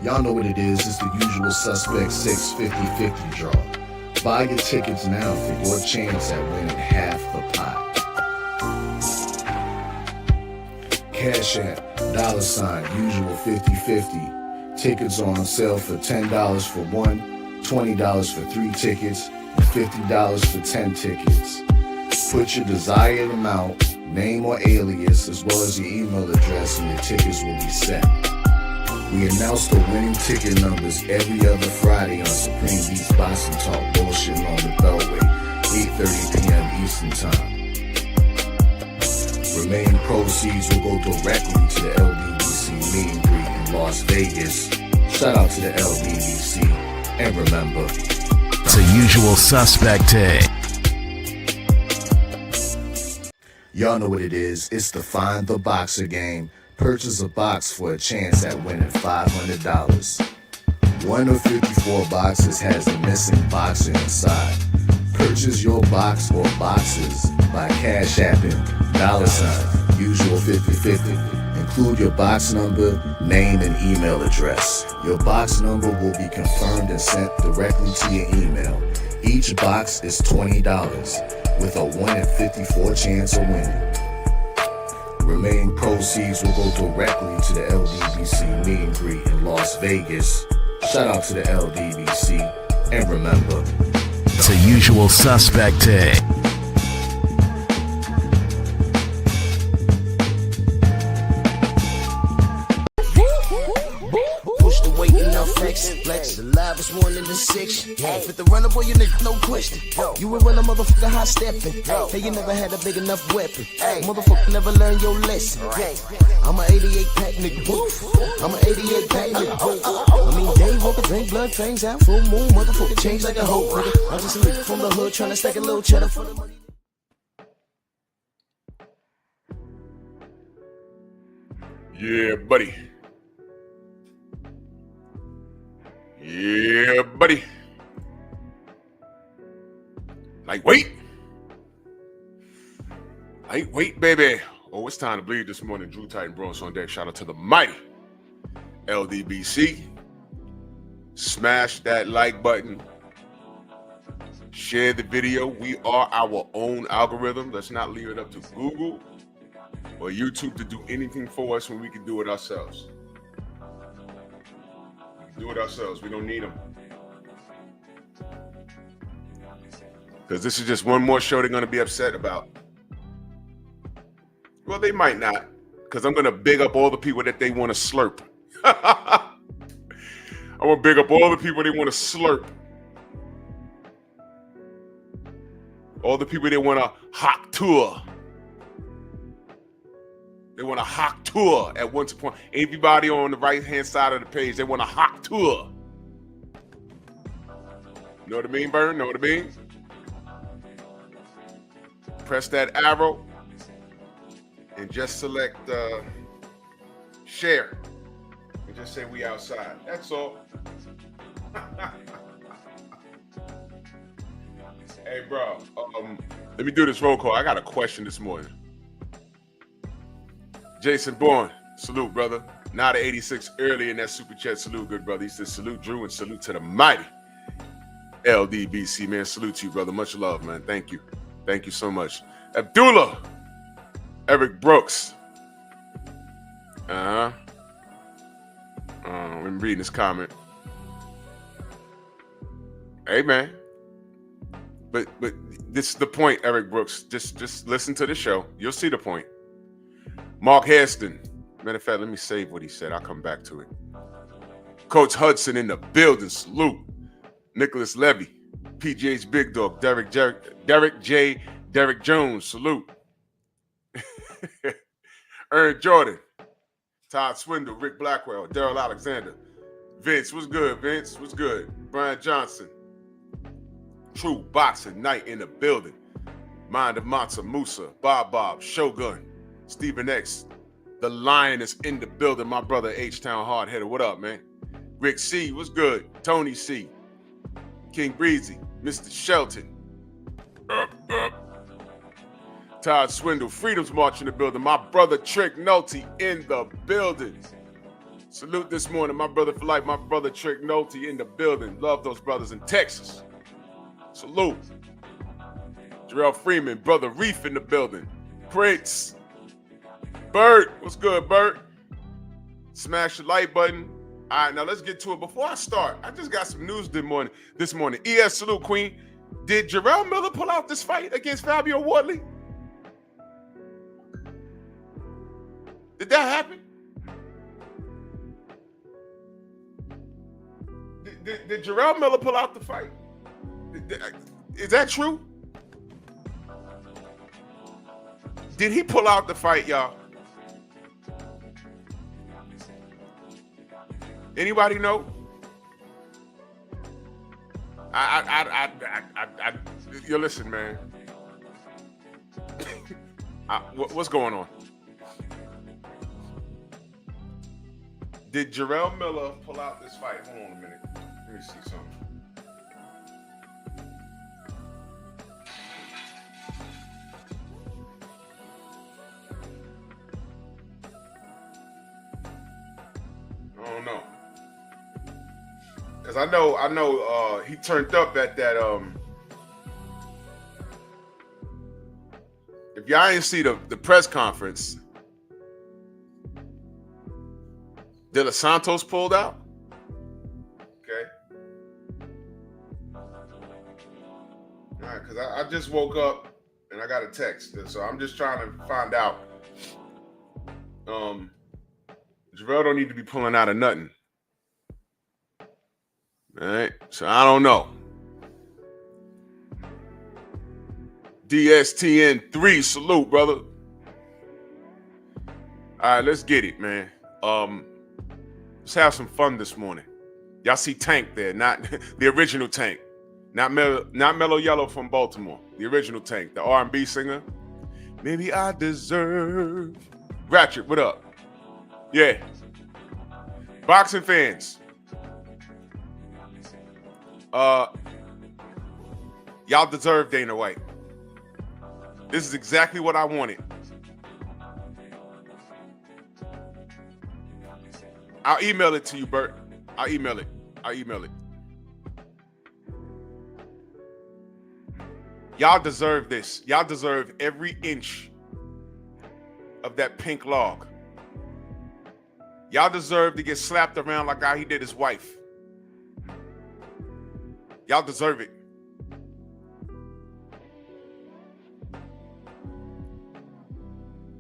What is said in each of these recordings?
Y'all know what it is. It's the usual suspect 650-50 draw. Buy your tickets now for your chance at winning half the pot. Cash App, $, usual 50-50. Tickets on sale for $10 for one, $20 for 3 tickets, and $50 for 10 tickets. Put your desired amount, name or alias, as well as your email address, and your tickets will be set. We announce the winning ticket numbers every other Friday on Supreme Beats Boxing Talk Bullshitting on the Beltway, 8:30 p.m. Eastern Time. Remaining proceeds will go directly to the LDBC meet and greet in Las Vegas. Shout out to the LDBC, and remember, it's a usual suspect day. Y'all know what it is. It's the Find the Boxer game. Purchase a box for a chance at winning $500. One of 54 boxes has a missing boxer inside. Purchase your box or boxes by Cash Apping $, usual 50-50. Include your box number, name, and email address. Your box number will be confirmed and sent directly to your email. Each box is $20 with a 1 in 54 chance of winning. Remaining proceeds will go directly to the LDBC meet and greet in Las Vegas. Shout out to the LDBC, and remember, it's a usual suspect day. Push the weight enough flex, the livest one in the section. Fit the runner, boy, you nigga, no question. You ain't run a motherfucker high stepping. Hey, you never had a big enough weapon. Motherfucker never learned your lesson. I'm an 88 pack nigga. I'm an 88 pack nigga. I mean, day walker, drink blood, fangs out, full moon, motherfucker change like a hoe. I'm just a nigga from the hood trying to stack a little cheddar for the money. Yeah, buddy. Yeah, buddy. Lightweight, baby. Oh, it's time to bleed this morning. Drew Titan Bros on deck. Shout out to the mighty LDBC. Smash that like button. Share the video. We are our own algorithm. Let's not leave it up to Google or YouTube to do anything for us when we can do it ourselves. Do it ourselves. We don't need them. Because this is just one more show they're going to be upset about. Well, they might not. Because I'm going to big up all the people that they want to slurp. I want to big up all the people they want to slurp. All the people they want to hawk tour. They want a hawk tour at one point. Everybody on the right-hand side of the page, they want a hawk tour. Know what I mean, Burn? Know what I mean? Press that arrow and just select share. And just say we outside. That's all. Hey, bro. Let me do this roll call. I got a question this morning. Jason Bourne, salute, brother. Now to 86 early in that super chat. Salute, good brother. He said salute, Drew, and salute to the mighty LDBC, man. Salute to you, brother. Much love, man. Thank you. Thank you so much. Abdullah, Eric Brooks. I'm reading this comment. Hey, man. But this is the point, Eric Brooks. Just listen to the show. You'll see the point. Mark Hairston. Matter of fact, let me save what he said. I'll come back to it. Coach Hudson in the building. Salute. Nicholas Levy. PGA's Big Dog. Derek J. Derek Jones. Salute. Aaron Jordan. Todd Swindle. Rick Blackwell. Daryl Alexander. Vince. What's good, Vince? What's good? Brian Johnson. True Boxing Night in the building. Mind of Matza Musa. Bob. Shogun. Stephen X, the Lion is in the building. My brother H-Town Hardheader. What up, man? Rick C, what's good? Tony C, King Breezy, Mr. Shelton. Todd Swindle, Freedom's March in the building. My brother Trick Nolte in the building. Salute this morning, my brother for life, my brother Trick Nolte in the building. Love those brothers in Texas. Salute. Jarrell Freeman, brother Reef in the building. Prince. Bert, what's good, Bert? Smash the like button. All right, now let's get to it. Before I start, I just got some news this morning. ES, salute, Queen. Did Jarrell Miller pull out this fight against Fabio Wardley? Did that happen? Did Jarrell Miller pull out the fight? Is that true? Did he pull out the fight, y'all? Anybody know? You listen, man. What's going on? Did Jarrell Miller pull out this fight? Hold on a minute. Let me see something. I don't know. Because I know he turned up at that if y'all ain't see the press conference, De Los Santos pulled out. Okay. All right, because I just woke up and I got a text, so I'm just trying to find out. Jarrell don't need to be pulling out of nothing. All right, so I don't know. DSTN3, salute, brother. All right, let's get it, man. Let's have some fun this morning. Y'all see Tank there, not the original Tank, not Mellow Yellow from Baltimore, the original Tank, the R&B singer. Maybe I deserve. Ratchet, what up? Yeah. Boxing fans. Y'all deserve Dana White. This is exactly what I wanted. I'll email it to you, Bert. I'll email it. Y'all deserve this. Y'all deserve every inch of that pink log. Y'all deserve to get slapped around like how he did his wife. Y'all deserve it.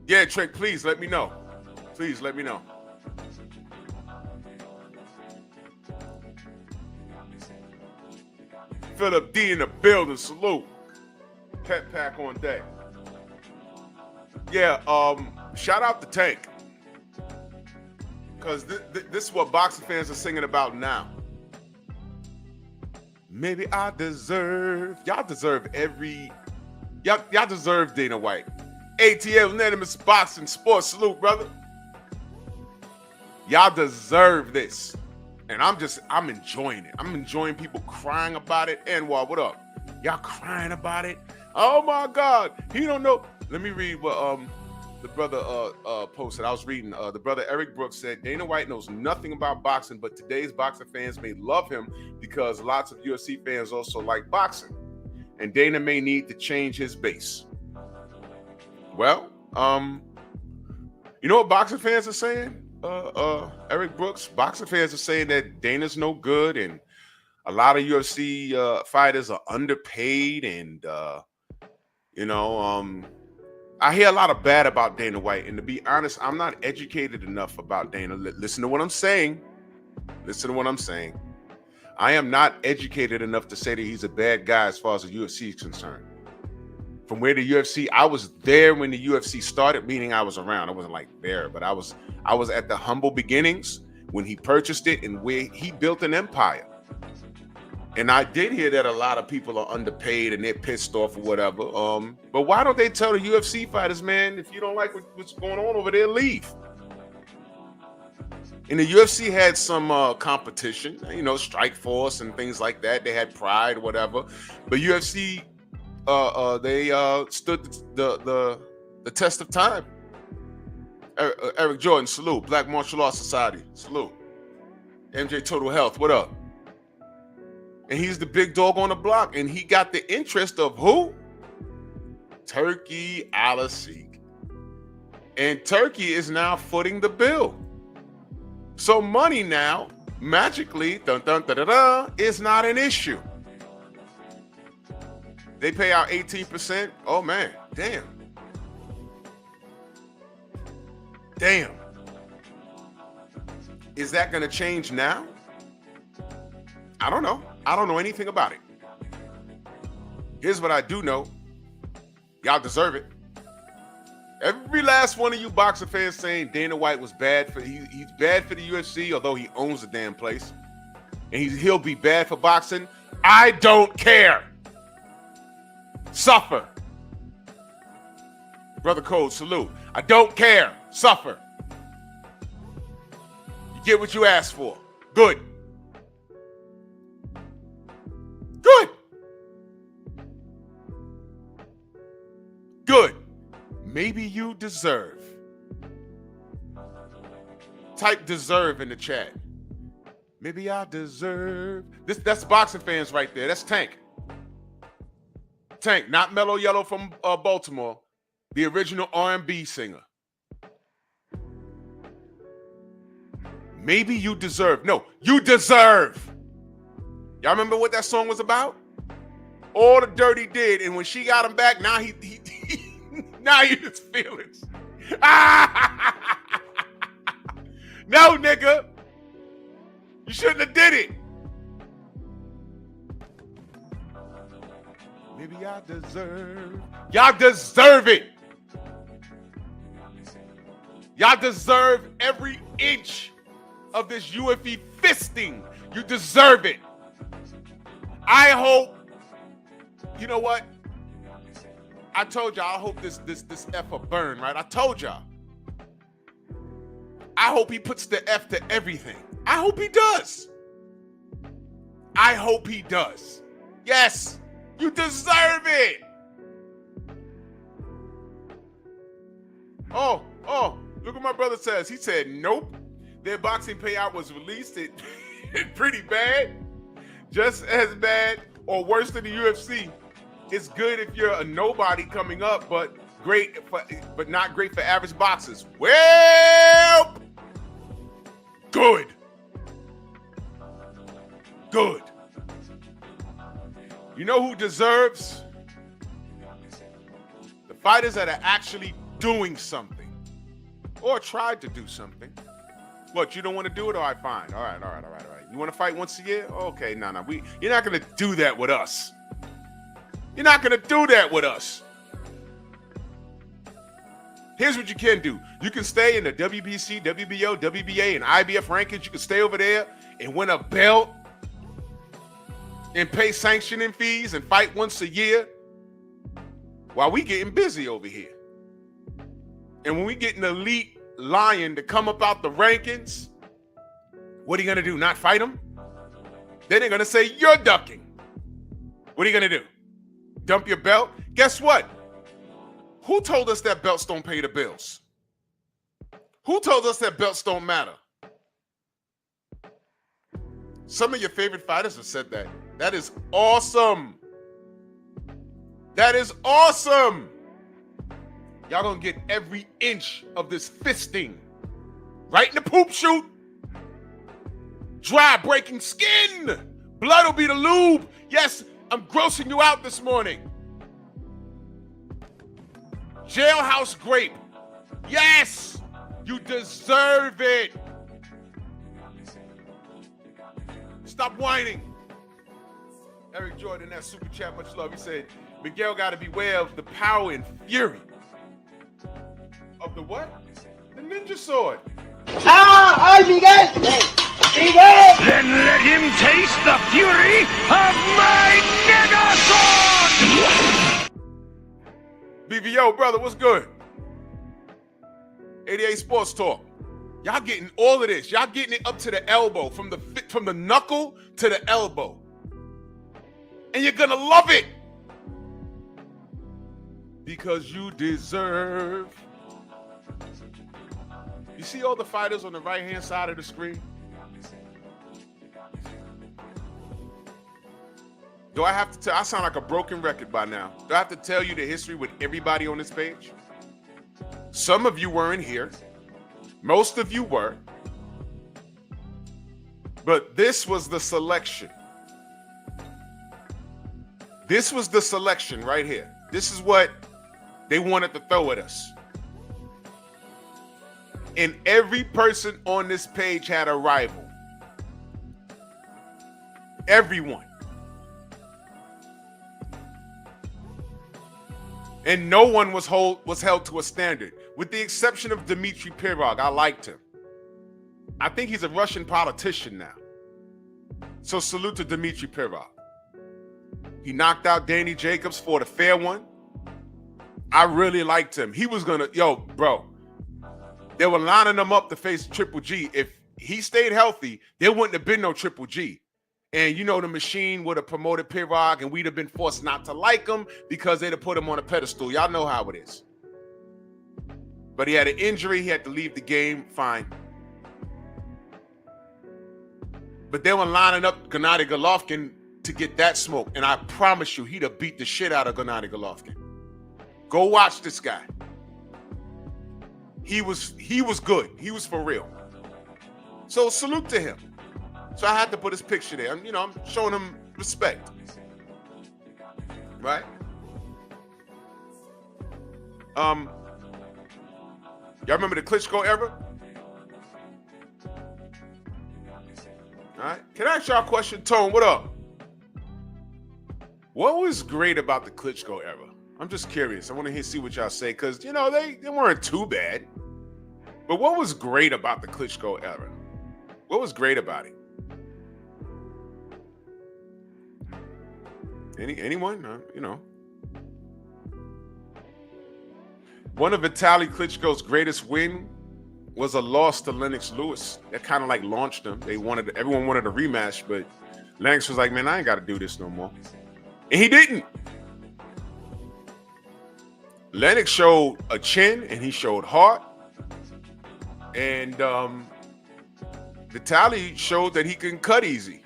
Yeah, Trick, please let me know. Please let me know. Philip D in the building, salute. Pet pack on deck. Yeah, shout out to Tank. Because this is what boxing fans are singing about now. Maybe I deserve. Y'all deserve y'all deserve Dana White. ATL Unanimous Boxing Sports, salute, brother. Y'all deserve this. And I'm enjoying it. I'm enjoying people crying about it. Anwar, what up? Y'all crying about it? Oh my God. He don't know. Let me read what the brother posted. I was reading. The brother Eric Brooks said, Dana White knows nothing about boxing, but today's boxing fans may love him because lots of UFC fans also like boxing. And Dana may need to change his base. Well, you know what boxing fans are saying? Eric Brooks, boxing fans are saying that Dana's no good and a lot of UFC fighters are underpaid and I hear a lot of bad about Dana White, and to be honest, I'm not educated enough about Dana. Listen to what I'm saying. I am not educated enough to say that he's a bad guy as far as the UFC is concerned. From where the UFC, I was there when the UFC started, meaning I was around. I wasn't like there, but I was at the humble beginnings when he purchased it and where he built an empire. And I did hear that a lot of people are underpaid and they're pissed off or whatever. But why don't they tell the UFC fighters, man, if you don't like what's going on over there, leave? And the UFC had some competition, Strike Force and things like that. They had Pride, whatever. But UFC, they stood the test of time. Eric Jordan, salute. Black Martial Arts Society, salute. MJ Total Health, what up? And he's the big dog on the block, and he got the interest of who? Turkey Al-Asik. And Turkey is now footing the bill. So money now, magically, is not an issue. They pay out 18%. Oh man, damn. Damn. Is that going to change now? I don't know. I don't know anything about it. Here's what I do know. Y'all deserve it. Every last one of you boxer fans saying Dana White was bad for he's bad for the UFC, although he owns the damn place. And he'll be bad for boxing. I don't care. Suffer. Brother Code, salute. I don't care. Suffer. You get what you asked for. Good. Good. Good. Maybe you deserve. Type deserve in the chat. Maybe I deserve. That's boxing fans right there. That's Tank. Tank, not Mellow Yellow from Baltimore. The original R&B singer. Maybe you deserve. No, you deserve. Y'all remember what that song was about? All the dirt he did, and when she got him back, now he now he his feelings. No, nigga. You shouldn't have did it. Maybe I deserve. Y'all deserve it. Y'all deserve every inch of this UFC fisting. You deserve it. I hope, you know what? I told y'all, I hope this F will burn, right? I told y'all. I hope he puts the F to everything. I hope he does. I hope he does. Yes, you deserve it. Oh, look what my brother says. He said, nope. Their boxing payout was released. It pretty bad. Just as bad or worse than the UFC. It's good if you're a nobody coming up, but not great for average boxers. Well, good. Good. You know who deserves? The fighters that are actually doing something or tried to do something. What, you don't want to do it? All right, fine. All right. You want to fight once a year? Okay, no. You're not going to do that with us. You're not going to do that with us. Here's what you can do. You can stay in the WBC, WBO, WBA, and IBF rankings. You can stay over there and win a belt and pay sanctioning fees and fight once a year while we getting busy over here. And when we get an elite lion to come up out the rankings, what are you going to do? Not fight him? Then they're going to say, you're ducking. What are you going to do? Dump your belt? Guess what? Who told us that belts don't pay the bills? Who told us that belts don't matter? Some of your favorite fighters have said that. That is awesome. That is awesome. Y'all gonna get every inch of this fisting right in the poop chute. Dry, breaking skin. Blood will be the lube. Yes, I'm grossing you out this morning. Jailhouse grape. Yes, you deserve it. Stop whining. Eric Jordan, that super chat, much love. He said, Miguel got to beware of the power and fury. Of the what? The ninja sword. ¡Ay, Miguel! ¡Miguel! Then let him taste the fury of my Nega Sword! BVO, brother, what's good? 88 Sports Talk. Y'all getting all of this. Y'all getting it up to the elbow, from the knuckle to the elbow. And you're gonna love it. Because you deserve. You see all the fighters on the right-hand side of the screen? Do I have to tell? I sound like a broken record by now. Do I have to tell you the history with everybody on this page? Some of you weren't here. Most of you were. But this was the selection. This was the selection right here. This is what they wanted to throw at us. And every person on this page had a rival. Everyone. And no one was held to a standard, with the exception of Dmitry Pirog. I liked him. I think he's a Russian politician now. So salute to Dmitry Pirog. He knocked out Danny Jacobs for the fair one. I really liked him. He was gonna, bro. They were lining him up to face Triple G. If he stayed healthy, there wouldn't have been no Triple G. And the machine would have promoted Pirog, and we'd have been forced not to like him because they'd have put him on a pedestal. Y'all know how it is. But he had an injury. He had to leave the game. Fine. But they were lining up Gennady Golovkin to get that smoke. And I promise you, he'd have beat the shit out of Gennady Golovkin. Go watch this guy. He was good. He was for real. So salute to him. So I had to put his picture there. I'm showing him respect. Right? Y'all remember the Klitschko era? All right. Can I ask y'all a question? Tone, what up? What was great about the Klitschko era? I'm just curious. I want to see what y'all say, because, they weren't too bad. But what was great about the Klitschko era? What was great about it? Anyone? One of Vitaly Klitschko's greatest win was a loss to Lennox Lewis. That kind of like launched him. Everyone wanted a rematch, but Lennox was like, man, I ain't got to do this no more. And he didn't. Lennox showed a chin and he showed heart. And Vitaly showed that he can cut easy.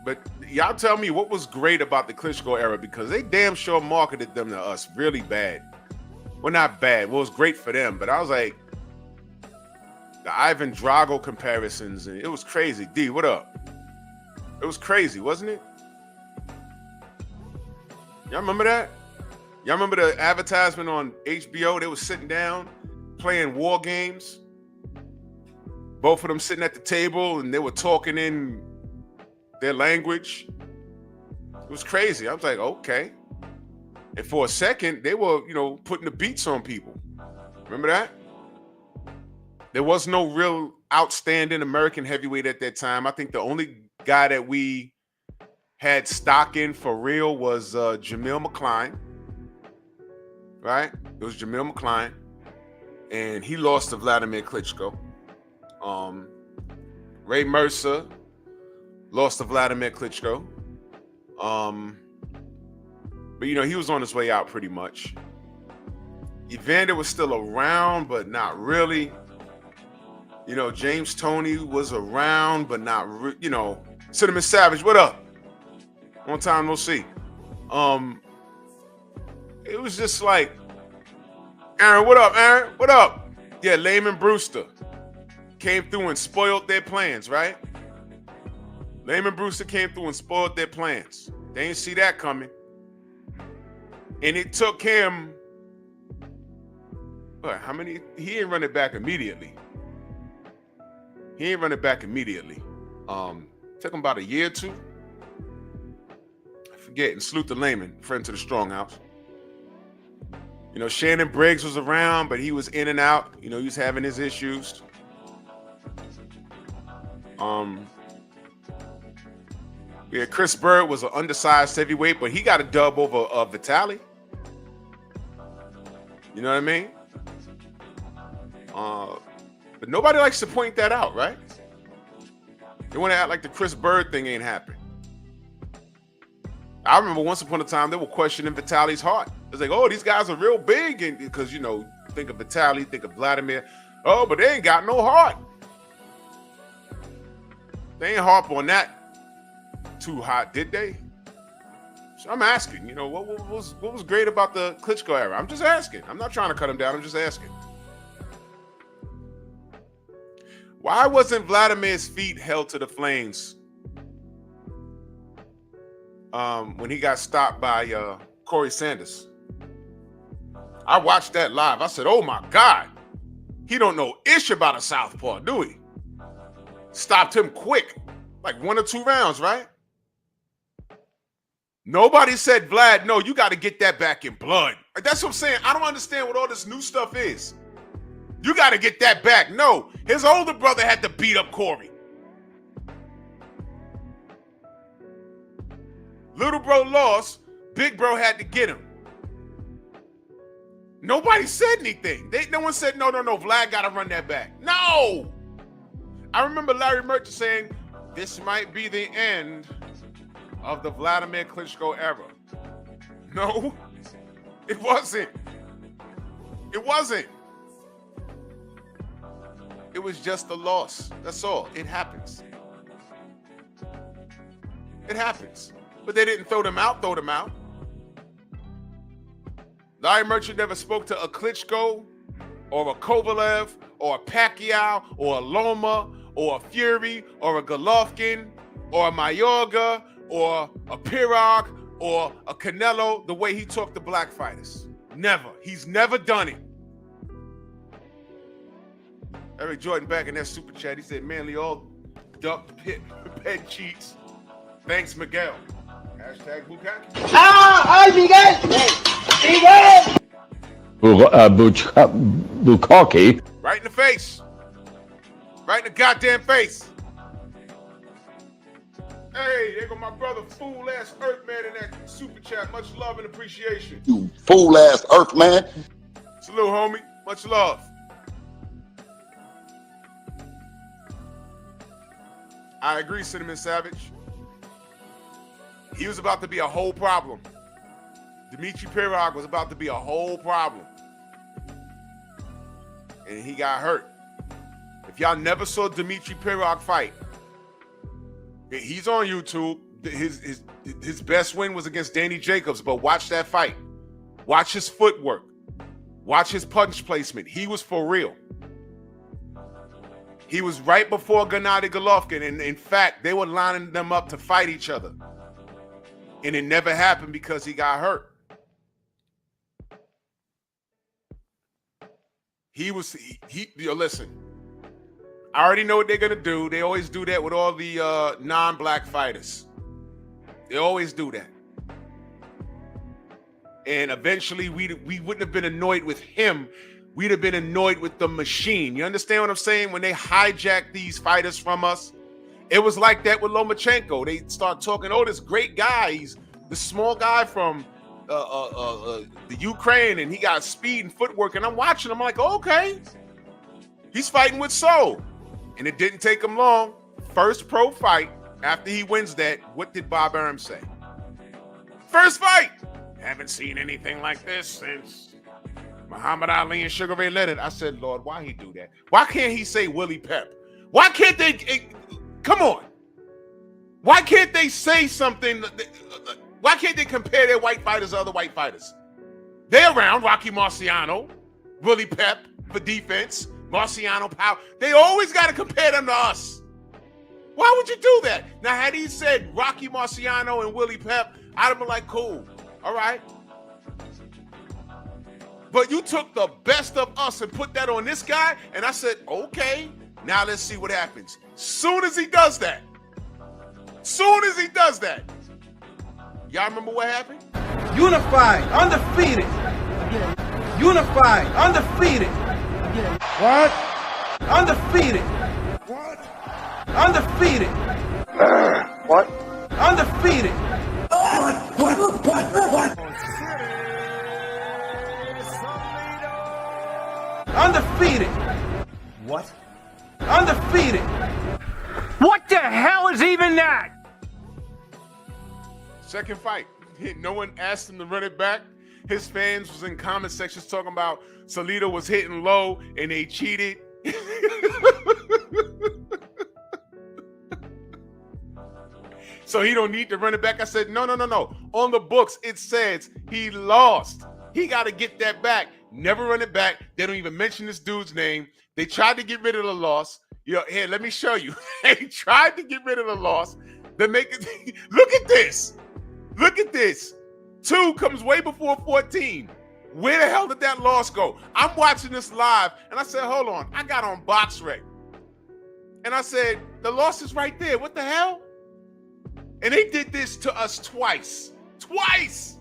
But y'all tell me what was great about the Klitschko era, because they damn sure marketed them to us really bad. Well, not bad. Well, it was great for them, but I was like, the Ivan Drago comparisons, and it was crazy. D, what up? It was crazy, wasn't it? Y'all remember that? Y'all remember the advertisement on HBO? They were sitting down playing war games. Both of them sitting at the table, and they were talking in their language. It was crazy. I was like, okay. And for a second, they were, putting the beats on people. Remember that? There was no real outstanding American heavyweight at that time. I think the only guy that we had stock in for real was Jamil McCline. Right? It was Jamil McCline. And he lost to Vladimir Klitschko. Ray Mercer lost to Vladimir Klitschko. But, he was on his way out pretty much. Evander was still around, but not really. James Toney was around, but not, Cinnamon Savage, what up? One time, no see. It was just like, Aaron, what up, Aaron? What up? Yeah, Layman Brewster came through and spoiled their plans, right? Layman Brewster came through and spoiled their plans. They didn't see that coming. And it took him, how many? He didn't run it back immediately. Took him about a year or two. I forget. And salute to Layman, friend to the Strong House. Shannon Briggs was around, but he was in and out. He was having his issues. Yeah, Chris Bird was an undersized heavyweight, but he got a dub over Vitaly. You know what I mean? But nobody likes to point that out, right? They want to act like the Chris Bird thing ain't happened. I remember once upon a time they were questioning Vitali's heart. It's like, oh, these guys are real big, and because you know, think of Vitaly, think of Vladimir. Oh, but they ain't got no heart. They ain't harp on that too hot, did they? So I'm asking, you know, what was great about the Klitschko era? I'm just asking. I'm not trying to cut him down. I'm just asking. Why wasn't Vladimir's feet held to the flames when he got stopped by Corey Sanders? I watched that live. I said, oh my God, he don't know ish about a southpaw, do he? Stopped him quick, like 1 or 2 rounds, right? Nobody said, Vlad, no, you got to get that back in blood. Like, that's what I'm saying. I don't understand what all this new stuff is. You got to get that back. No, his older brother had to beat up Corey. Little bro lost. Big bro had to get him. Nobody said anything. No one said, no, Vlad got to run that back. No. I remember Larry Merchant saying, this might be the end of the Vladimir Klitschko era. No, it wasn't. It wasn't. It was just a loss. That's all. It happens. It happens. But they didn't throw them out. Larry Merchant never spoke to a Klitschko or a Kovalev or a Pacquiao or a Loma or a Fury or a Golovkin or a Mayorga or a Pirog or a Canelo the way he talked to black fighters. Never. He's never done it. Eric Jordan back in that super chat, he said, Manly all ducked pet cheeks. Thanks, Miguel. Hashtag Bukaki. ¡Ay, Miguel! ¡Miguel! Bukaki. Right in the face. Right in the goddamn face. Hey, there go my brother, fool-ass Earthman in that super chat. Much love and appreciation. You fool-ass Earthman. Salute, homie. Much love. I agree, Cinnamon Savage. He was about to be a whole problem. Dmitry Pirog was about to be a whole problem. And he got hurt. If y'all never saw Dmitry Pirog fight, he's on YouTube. His best win was against Danny Jacobs, but watch that fight. Watch his footwork. Watch his punch placement. He was for real. He was right before Gennady Golovkin, and in fact, they were lining them up to fight each other. And it never happened because he got hurt. Listen, I already know what they're gonna do. They always do that with all the non-black fighters. They always do that. And eventually we wouldn't have been annoyed with him. We'd have been annoyed with the machine. You understand what I'm saying? When they hijack these fighters from us, it was like that with Lomachenko. They start talking, oh, this great guy. He's the small guy from the Ukraine, and he got speed and footwork. And I'm watching him. I'm like, oh, okay. He's fighting with soul. And it didn't take him long. First pro fight, after he wins that, what did Bob Arum say? First fight. Haven't seen anything like this since Muhammad Ali and Sugar Ray Leonard. I said, Lord, why he do that? Why can't he say Willie Pep? Why can't they? Come on. Why can't they say something? Why can't they compare their white fighters to other white fighters? They're around, Rocky Marciano, Willie Pep for defense, Marciano Power. They always got to compare them to us. Why would you do that? Now, had he said Rocky Marciano and Willie Pep, I'd have been like, cool, all right. But you took the best of us and put that on this guy, and I said, okay, now let's see what happens. Soon as he does that, y'all remember what happened? Unified, undefeated. Unified, undefeated. What? Undefeated. What? Undefeated. What? Undefeated. What? Undefeated. What? Undefeated. What the hell is even that? Second fight, No one asked him to run it back. His fans was in comment sections talking about Salido was hitting low and they cheated. So he don't need to run it back. I said, no. On the books, it says he lost. He got to get that back. Never run it back. They don't even mention this dude's name. They tried to get rid of the loss. Here, let me show you. They tried to get rid of the loss. They make it. Look at this. Look at this. 2 comes way before 14. Where the hell did that loss go? I'm watching this live, and I said, hold on. I got on BoxRec. And I said, the loss is right there. What the hell? And they did this to us twice. Twice!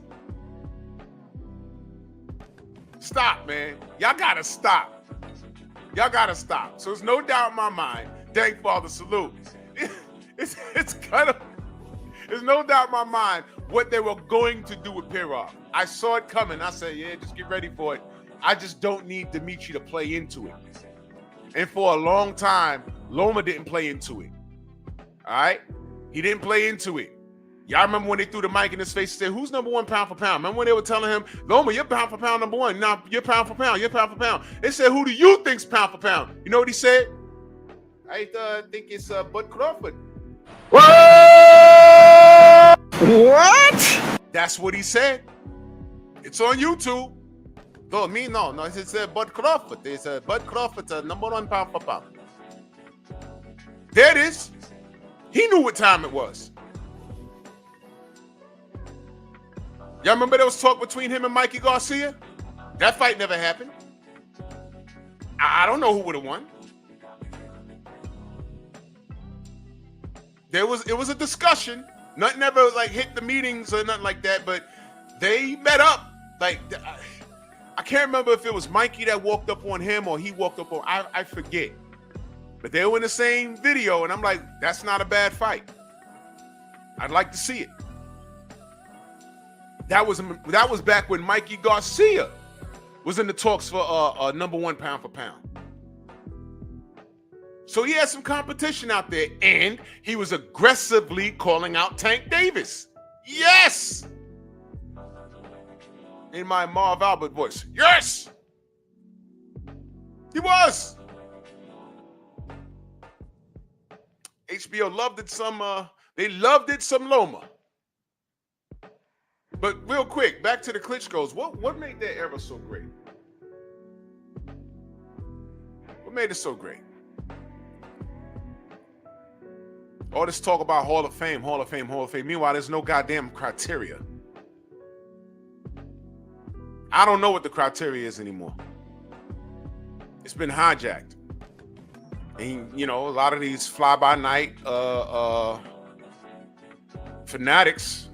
Stop, man. Y'all gotta stop. Y'all gotta stop. So there's no doubt in my mind. Thank Father, salute. There's no doubt in my mind what they were going to do with Pirog. I saw it coming. I said, yeah, just get ready for it. I just don't need Dimitri to play into it. And for a long time, Loma didn't play into it. All right? He didn't play into it. Y'all remember when they threw the mic in his face and said, who's number 1 pound for pound? Remember when they were telling him, Loma, you're pound for pound number 1. Nah, you're pound for pound. You're pound for pound. They said, who do you think's pound for pound? You know what he said? I think it's Bud Crawford. What? That's what he said. It's on YouTube. No, it's Bud Crawford. It's Bud Crawford, number 1 pound for pound. There it is. He knew what time it was. Y'all remember there was talk between him and Mikey Garcia? That fight never happened. I don't know who would have won. It was a discussion. Nothing ever like hit the meetings or nothing like that, but they met up. Like I can't remember if it was Mikey that walked up on him or he walked up on. I forget. But they were in the same video, and I'm like, that's not a bad fight. I'd like to see it. That was back when Mikey Garcia was in the talks for number 1 pound for pound. So he had some competition out there, and he was aggressively calling out Tank Davis. Yes! In my Marv Albert voice. Yes! He was! HBO loved it they loved it some Loma. But real quick, back to the Klitschkos. What made that era so great? What made it so great? All this talk about Hall of Fame. Meanwhile, there's no goddamn criteria. I don't know what the criteria is anymore. It's been hijacked. And, a lot of these fly-by-night fanatics,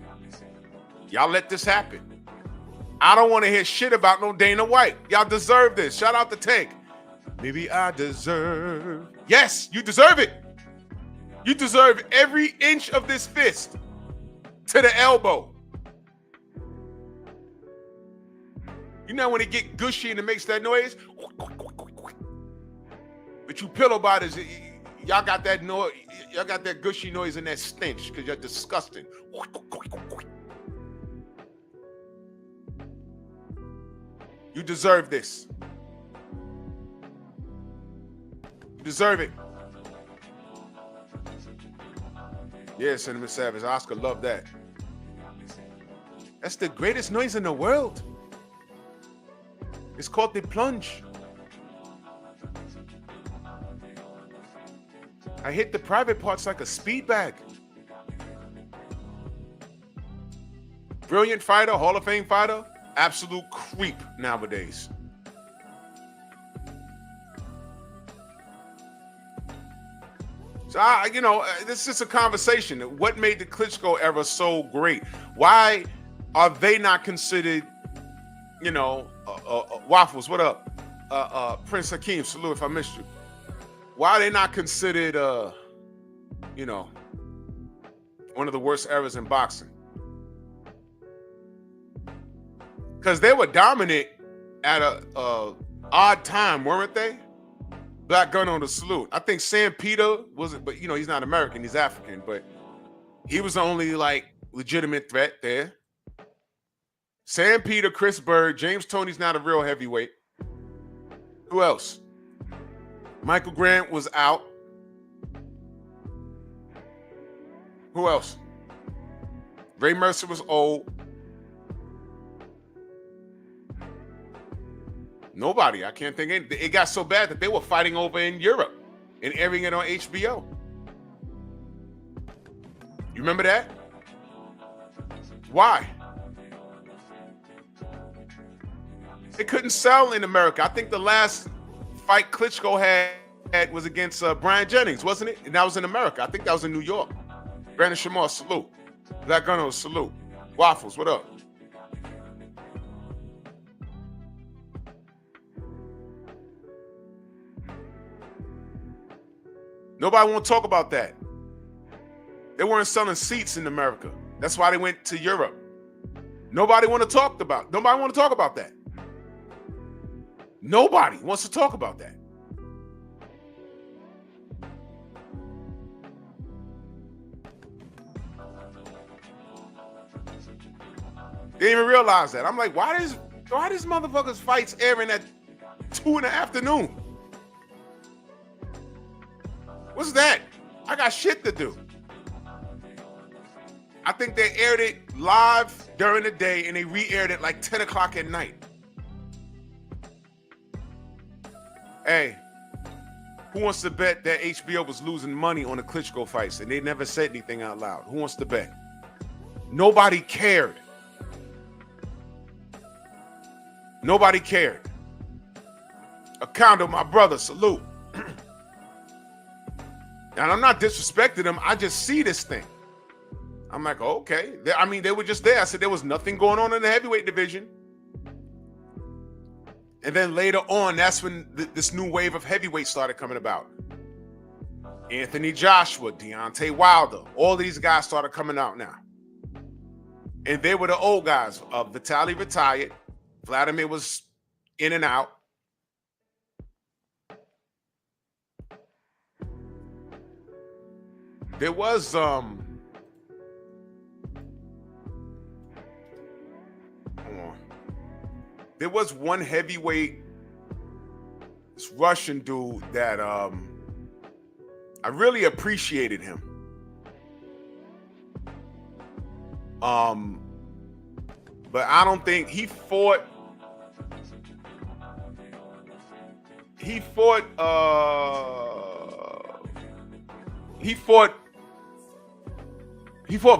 y'all let this happen. I don't want to hear shit about no Dana White. Y'all deserve this. Shout out to Tank. Maybe I deserve. Yes, you deserve it. You deserve every inch of this fist to the elbow. You know when it get gushy and it makes that noise? But you pillow bodies, y'all got that noise, y'all got that gushy noise and that stench because you're disgusting. You deserve this. You deserve it. Yeah, Cinnamon Savage. Oscar loved that. That's the greatest noise in the world. It's called the plunge. I hit the private parts like a speed bag. Brilliant fighter, Hall of Fame fighter, absolute creep nowadays. So, this is a conversation. What made the Klitschko era so great? Why are they not considered, Waffles, what up? Prince Hakeem, salute if I missed you. Why are they not considered, one of the worst eras in boxing? Because they were dominant at a odd time, weren't they? Black gun on the salute. I think Sam Peter wasn't, but he's not American, he's African, but he was the only legitimate threat there. Sam Peter, Chris Bird, James Toney's not a real heavyweight. Who else? Michael Grant was out. Who else? Ray Mercer was old. Nobody. I can't think of it. It got so bad that they were fighting over in Europe and airing it on HBO. You remember that? Why? It couldn't sell in America. I think the last fight Klitschko had was against Brian Jennings, wasn't it? And that was in America. I think that was in New York. Brandon Shamar, salute. Black Gunno, salute. Waffles, what up? Nobody want to talk about that. They weren't selling seats in America. That's why they went to Europe. Nobody want to talk about that. Nobody wants to talk about that. They didn't even realize that. I'm like, why does motherfuckers fights airing at 2 in the afternoon? What's that? I got shit to do. I think they aired it live during the day and they re-aired it like 10 o'clock at night. Hey, who wants to bet that HBO was losing money on the Klitschko fights and they never said anything out loud? Who wants to bet? Nobody cared. Nobody cared. Acondo, my brother, salute. And I'm not disrespecting them. I just see this thing. I'm like, okay. They were just there. I said there was nothing going on in the heavyweight division. And then later on, that's when this new wave of heavyweight started coming about. Anthony Joshua, Deontay Wilder, all these guys started coming out now. And they were the old guys. Vitaly retired. Vladimir was in and out. There was hold on. There was one heavyweight, this Russian dude that I really appreciated him. But I don't think he fought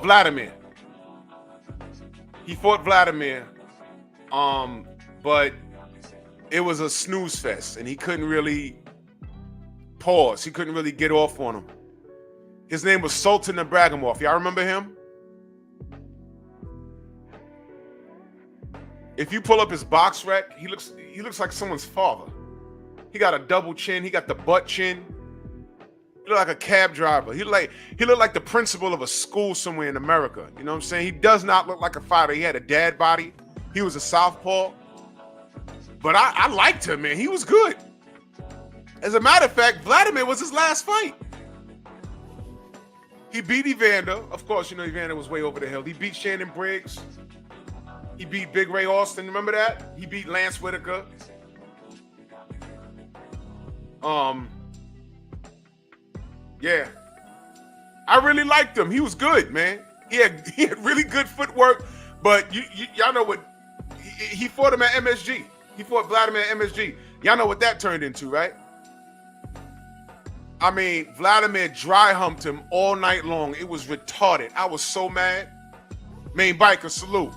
Vladimir. He fought Vladimir. But it was a snooze fest and he couldn't really pause. He couldn't really get off on him. His name was Sultan Ibragimov. Y'all remember him? If you pull up his box rec, he looks like someone's father. He got a double chin. He got the butt chin. He look like a cab driver. He looked like the principal of a school somewhere in America. You know what I'm saying? He does not look like a fighter. He had a dad body. He was a southpaw. But I liked him, man. He was good. As a matter of fact, Vladimir was his last fight. He beat Evander. Of course, you know Evander was way over the hill. He beat Shannon Briggs. He beat Big Ray Austin. Remember that? He beat Lance Whitaker. Yeah. I really liked him. He was good, man. He had really good footwork. But y'all know what he fought him at MSG. He fought Vladimir at MSG. Y'all know what that turned into, right? I mean, Vladimir dry humped him all night long. It was retarded. I was so mad. Main biker, salute.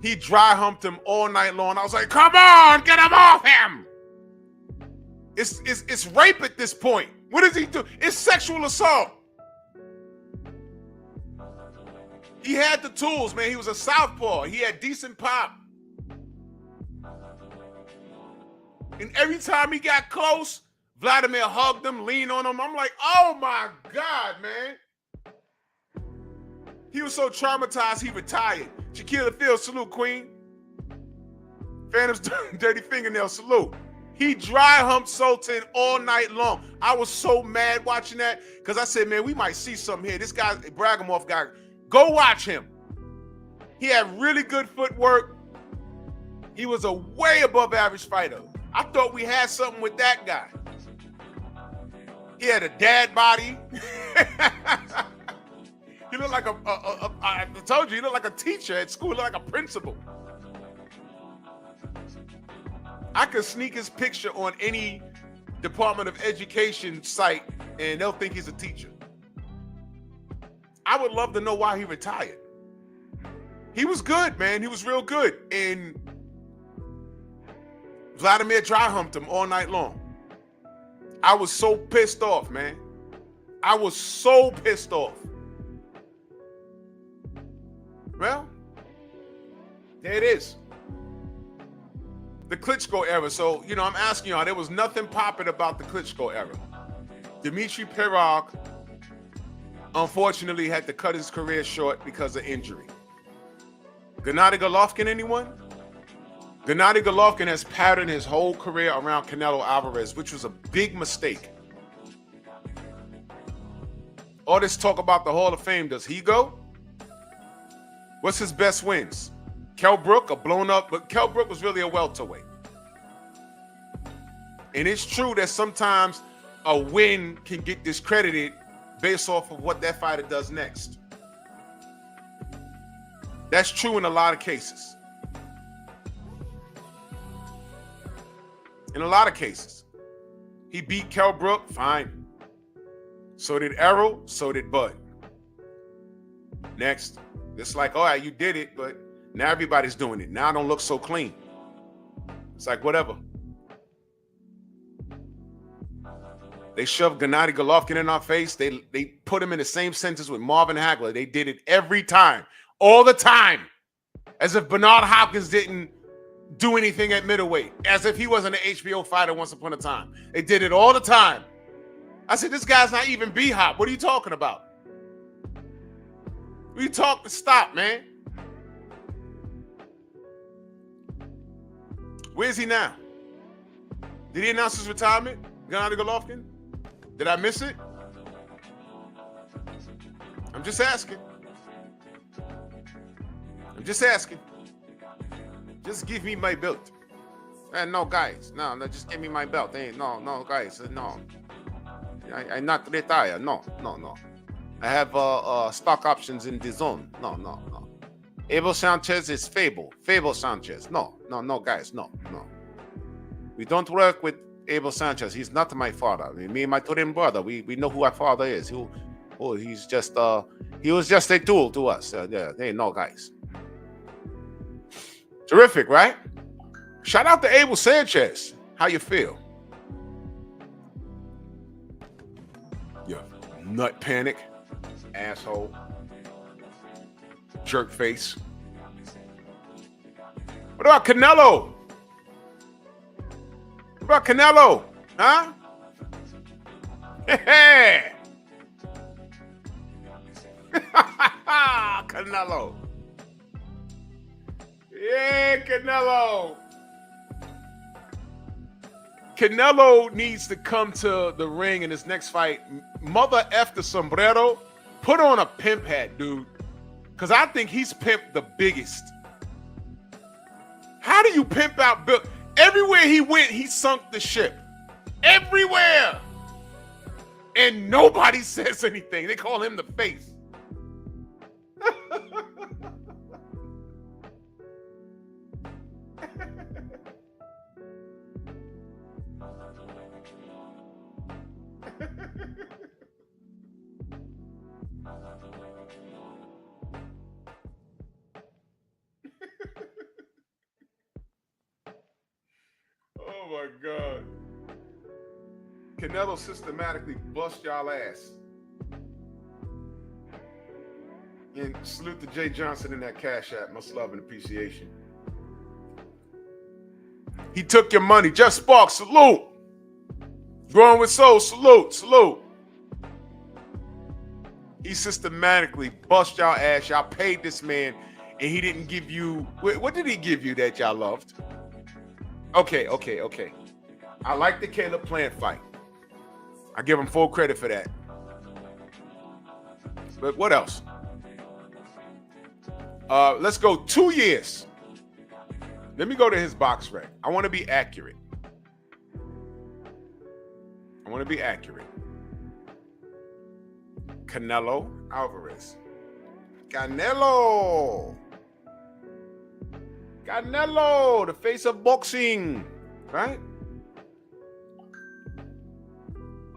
He dry humped him all night long. I was like, come on, get him off him. It's rape at this point. What does he do? It's sexual assault. He had the tools, man. He was a southpaw. He had decent pop. And every time he got close, Vladimir hugged him, leaned on him. I'm like, oh my God, man. He was so traumatized, he retired. Shaquille Field, salute, Queen. Phantom's dirty fingernail, salute. He dry humped Sultan all night long. I was so mad watching that because I said, man, we might see something here. This guy, Ibragimov guy, go watch him. He had really good footwork. He was a way above average fighter. I thought we had something with that guy. He had a dad body. He looked like I told you, he looked like a teacher at school, he looked like a principal. I could sneak his picture on any Department of Education site and they'll think he's a teacher. I would love to know why he retired. He was good, man. He was real good. And Vladimir dry humped him all night long. I was so pissed off, man. I was so pissed off. Well, there it is. The Klitschko era. So, you know, I'm asking y'all, there was nothing popping about the Klitschko era. Dmitry Pirog, unfortunately, had to cut his career short because of injury. Gennady Golovkin, anyone? Gennady Golovkin has patterned his whole career around Canelo Alvarez, which was a big mistake. All this talk about the Hall of Fame, does he go? What's his best wins? Kell Brook, a blown up, but Kell Brook was really a welterweight. And it's true that sometimes a win can get discredited based off of what that fighter does next. That's true in a lot of cases. In a lot of cases. He beat Kell Brook, fine. So did Errol, so did Bud. Next. It's like, all right, you did it, but now everybody's doing it. Now I don't look so clean. It's like, whatever. They shoved Gennady Golovkin in our face. They put him in the same sentence with Marvin Hagler. They did it every time. All the time. As if Bernard Hopkins didn't do anything at middleweight. As if he wasn't an HBO fighter once upon a time. They did it all the time. I said, this guy's not even B-Hop. What are you talking about? We talk, stop, man. Where's he now? Did he announce his retirement, Gennady Golovkin? Did I miss it? I'm just asking. I'm just asking. Just give me my belt. No, guys. No, just give me my belt. Hey, no, guys. No. I'm not retired. No. I have stock options in the zone. No. Abel Sanchez is Fable Sanchez. No, guys. No. We don't work with Abel Sanchez. He's not my father. Me and my twin brother, we know who our father is. He's just he was just a tool to us. Hey, no, guys. Terrific, right? Shout out to Abel Sanchez. How you feel? Yeah, nut panic. Asshole. Jerk face. What about Canelo? What about Canelo? Huh? Hey. Canelo. Yeah, Canelo. Canelo needs to come to the ring in his next fight. Mother F the sombrero. Put on a pimp hat, dude. Because I think he's pimped the biggest. How do you pimp out Bill? Everywhere he went, he sunk the ship. Everywhere. And nobody says anything. They call him the face. Oh my God. Canelo systematically bust y'all ass. And salute to Jay Johnson in that Cash App. Much love and appreciation. He took your money. Jeff Sparks, salute. Growing with Soul, salute. He systematically bust y'all ass. Y'all paid this man, and he didn't give you. What did he give you that y'all loved? Okay. I like the Caleb Plant fight. I give him full credit for that. But what else? Let's go 2 years. Let me go to his box rec. I want to be accurate. Canelo Alvarez. Canelo, the face of boxing, right?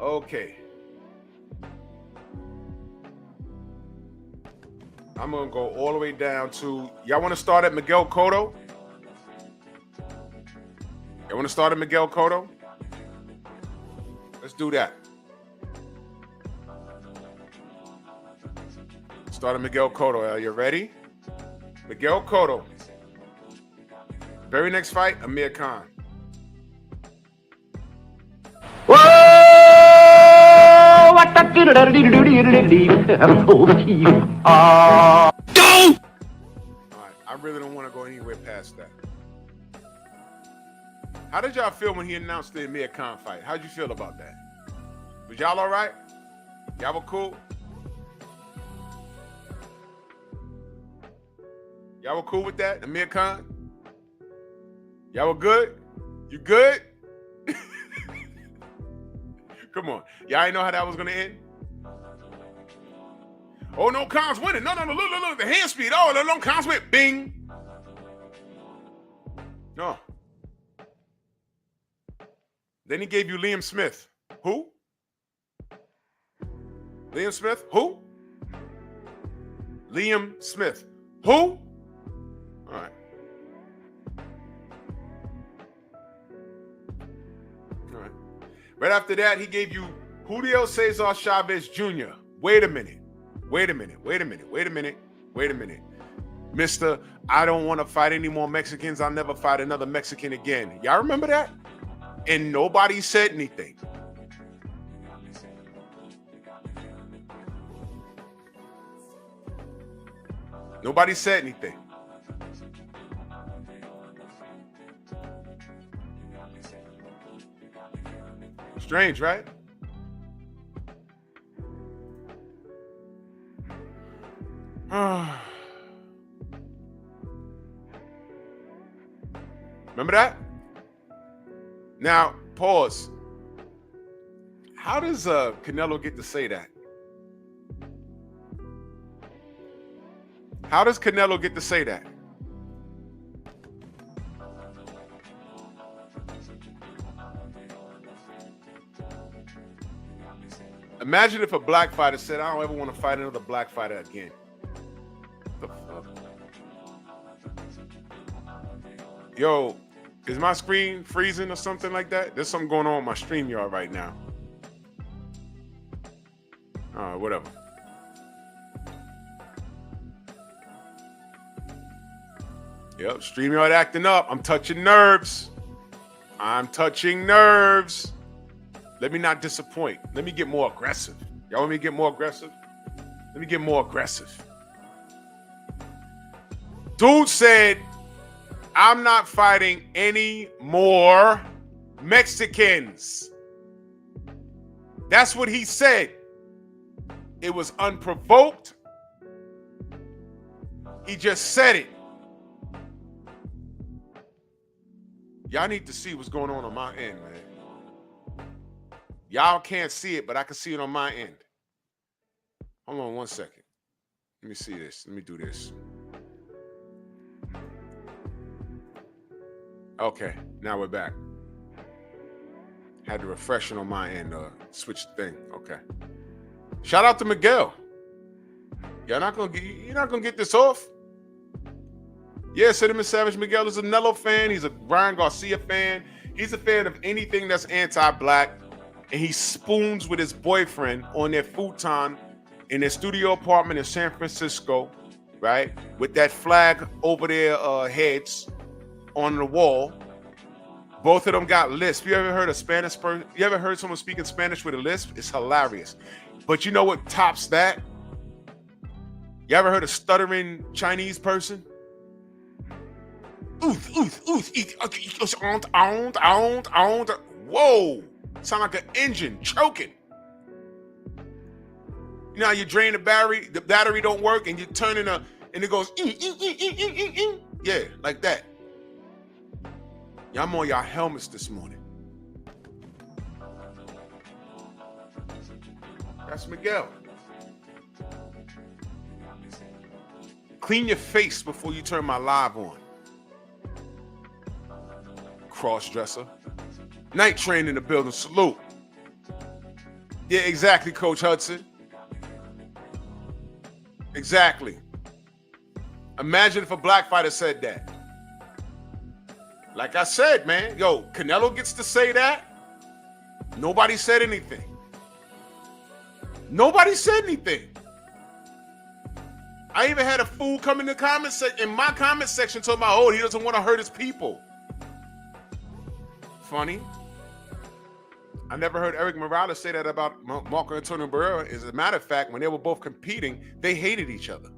Okay. I'm going to go all the way down to, y'all want to start at Miguel Cotto? Y'all want to start at Miguel Cotto? Let's do that. Start at Miguel Cotto. Are you ready? Miguel Cotto. Very next fight, Amir Khan. All right, I really don't want to go anywhere past that. How did y'all feel when he announced the Amir Khan fight? How'd you feel about that? Was y'all all right? Y'all were cool? Y'all were cool with that, Amir Khan? Y'all were good? You good? Come on. Y'all ain't know how that was going to end? Oh, no, Khan's winning. No, look, the hand speed. Oh, no, Khan's winning. Bing. No. Then he gave you Liam Smith. Who? Liam Smith? Who? Liam Smith. Who? All right. All right. Right after that, he gave you Julio Cesar Chavez Jr. Wait a minute. Mister, I don't want to fight any more Mexicans. I'll never fight another Mexican again. Y'all remember that? And nobody said anything. Nobody said anything. Strange, right? Remember that? Now, pause. How does Canelo get to say that? How does Canelo get to say that? Imagine if a black fighter said, I don't ever want to fight another black fighter again. What the fuck? Yo, is my screen freezing or something like that? There's something going on with my StreamYard right now. All right, whatever. Yep, StreamYard acting up. I'm touching nerves. Let me not disappoint. Let me get more aggressive. Y'all want me to get more aggressive? Let me get more aggressive. Dude said, I'm not fighting any more Mexicans. That's what he said. It was unprovoked. He just said it. Y'all need to see what's going on my end, man. Y'all can't see it, but I can see it on my end. Hold on 1 second. Let me see this. Let me do this. Okay, now we're back. Had to refresh it on my end, switch the thing. Okay. Shout out to Miguel. You're not gonna get this off. Yeah, Cinnamon Savage Miguel is a Nello fan. He's a Brian Garcia fan. He's a fan of anything that's anti-black. And he spoons with his boyfriend on their futon in their studio apartment in San Francisco, right? With that flag over their heads on the wall. Both of them got lisp. You ever heard a Spanish person? You ever heard someone speaking Spanish with a lisp? It's hilarious. But you know what tops that? You ever heard a stuttering Chinese person? Whoa! Sound like an engine choking. You know how you drain the battery don't work, and you're turning and it goes, yeah, like that. Y'all on y'all helmets this morning. That's Miguel. Clean your face before you turn my live on. Cross-dresser. Night Train in the building. Salute. Yeah, exactly, Coach Hudson. Exactly. Imagine if a black fighter said that. Like I said, man, yo, Canelo gets to say that. Nobody said anything. Nobody said anything. I even had a fool come in the comments in my comment section talking about, oh, he doesn't want to hurt his people. Funny. I never heard Eric Morales say that about Marco Antonio Barrera. As a matter of fact, when they were both competing, they hated each other.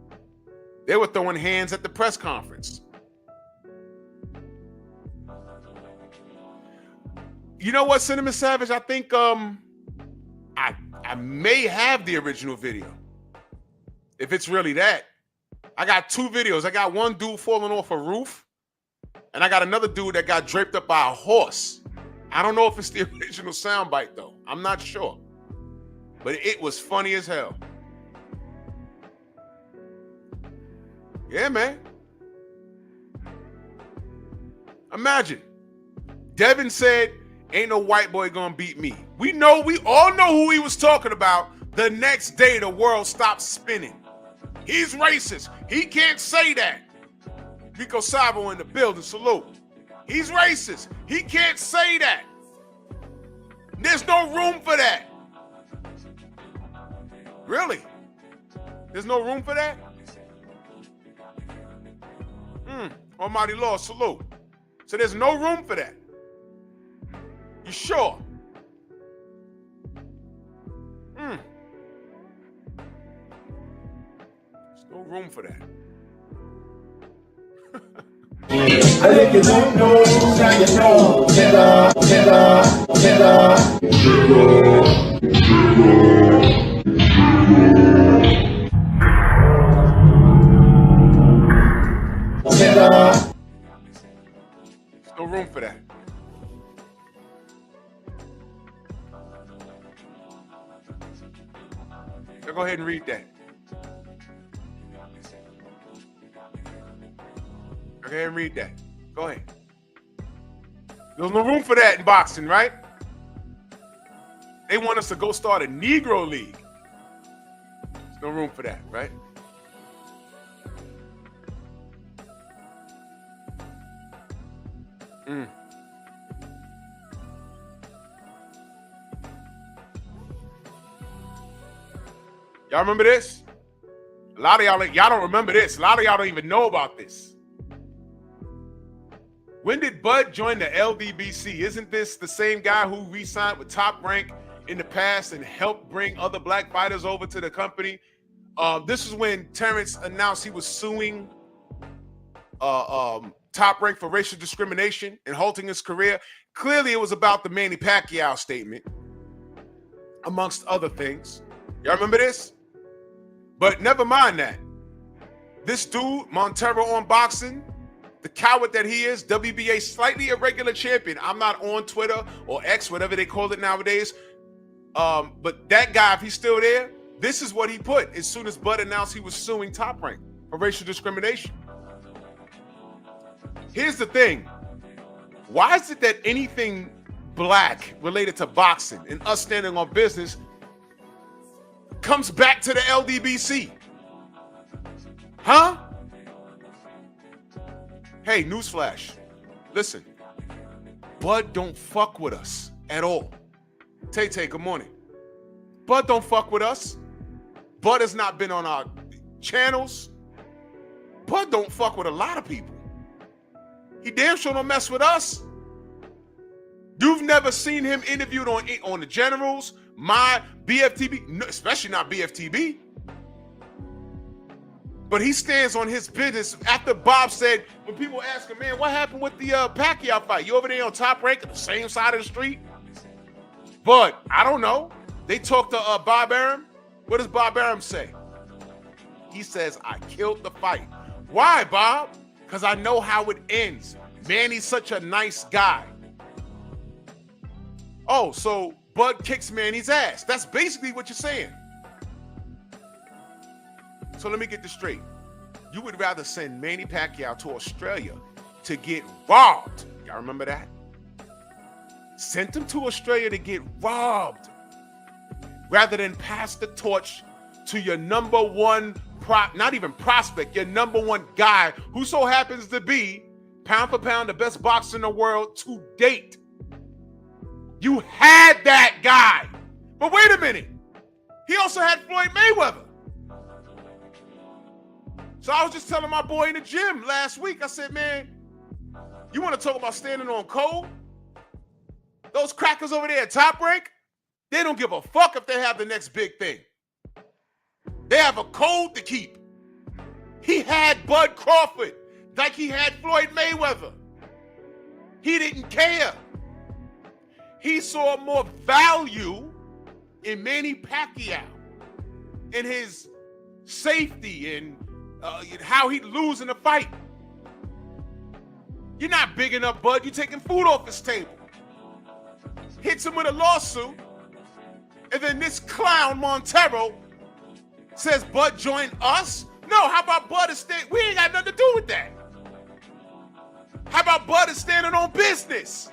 They were throwing hands at the press conference. You know what, Cinnamon Savage? I think I may have the original video. If it's really that. I got two videos. I got one dude falling off a roof, and I got another dude that got draped up by a horse. I don't know if it's the original soundbite, though. I'm not sure. But it was funny as hell. Yeah, man. Imagine. Devin said, ain't no white boy gonna beat me. We all know who he was talking about. The next day, the world stopped spinning. He's racist. He can't say that. Rico Sabo in the building. Salute. He's racist. He can't say that. There's no room for that. Really? There's no room for that? Almighty Lord, salute. So there's no room for that. You sure? There's no room for that. I think you don't know, now you know. There's no room for that. So go ahead and read that. Go ahead and read that. Go ahead. There's no room for that in boxing, right? They want us to go start a Negro League. There's no room for that, right? Y'all remember this? A lot of y'all don't remember this. A lot of y'all don't even know about this. When did Bud join the LDBC? Isn't this the same guy who re-signed with Top Rank in the past and helped bring other black fighters over to the company? This is when Terrence announced he was suing Top Rank for racial discrimination and halting his career. Clearly, it was about the Manny Pacquiao statement, amongst other things. Y'all remember this? But never mind that. This dude, Montero on boxing, the coward that he is, WBA slightly irregular champion. I'm not on Twitter or X, whatever they call it nowadays. But that guy, if he's still there, this is what he put as soon as Bud announced he was suing Top Rank for racial discrimination. Here's the thing. Why is it that anything black related to boxing and us standing on business comes back to the LDBC? Huh? Hey, newsflash. Listen, Bud don't fuck with us at all. Tay-Tay, good morning. Bud don't fuck with us. Bud has not been on our channels. Bud don't fuck with a lot of people. He damn sure don't mess with us. You've never seen him interviewed on the Generals, my BFTB, especially not BFTB. But he stands on his business. After Bob said, when people ask him, man, what happened with the Pacquiao fight? You over there on Top Rank on the same side of the street? But I don't know. They talked to Bob Arum. What does Bob Arum say? He says, I killed the fight. Why, Bob? Because I know how it ends. Manny's such a nice guy. Oh, so Bud kicks Manny's ass. That's basically what you're saying. So let me get this straight. You would rather send Manny Pacquiao to Australia to get robbed. Y'all remember that? Sent him to Australia to get robbed rather than pass the torch to your number one not even prospect, your number one guy who so happens to be pound for pound the best boxer in the world to date. You had that guy. But wait a minute. He also had Floyd Mayweather. So I was just telling my boy in the gym last week, I said, man, you want to talk about standing on cold? Those crackers over there at Top Rank, they don't give a fuck if they have the next big thing. They have a code to keep. He had Bud Crawford like he had Floyd Mayweather. He didn't care. He saw more value in Manny Pacquiao, in his safety and how he'd lose in a fight. You're not bigging up Bud. You're taking food off his table. Hits him with a lawsuit, and then this clown Montero says Bud join us? No, how about Bud is staying? We ain't got nothing to do with that. How about Bud is standing on business?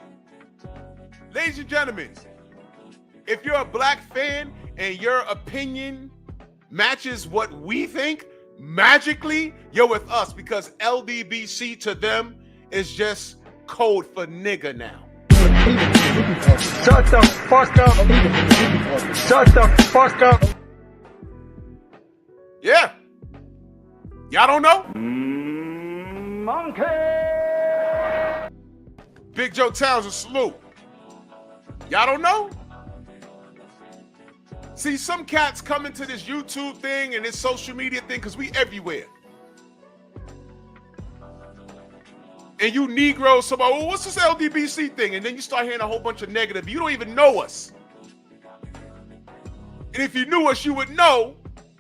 Ladies and gentlemen, if you're a black fan and your opinion matches what we think, magically, you're with us because LDBC to them is just code for nigga now. Shut the fuck up. Shut the fuck up. Yeah. Y'all don't know? Monkey. Big Joe Townsend, salute. Y'all don't know? See, some cats come into this YouTube thing and this social media thing because we everywhere. And you Negroes, somebody, oh, what's this LDBC thing? And then you start hearing a whole bunch of negative. You don't even know us. And if you knew us, you would know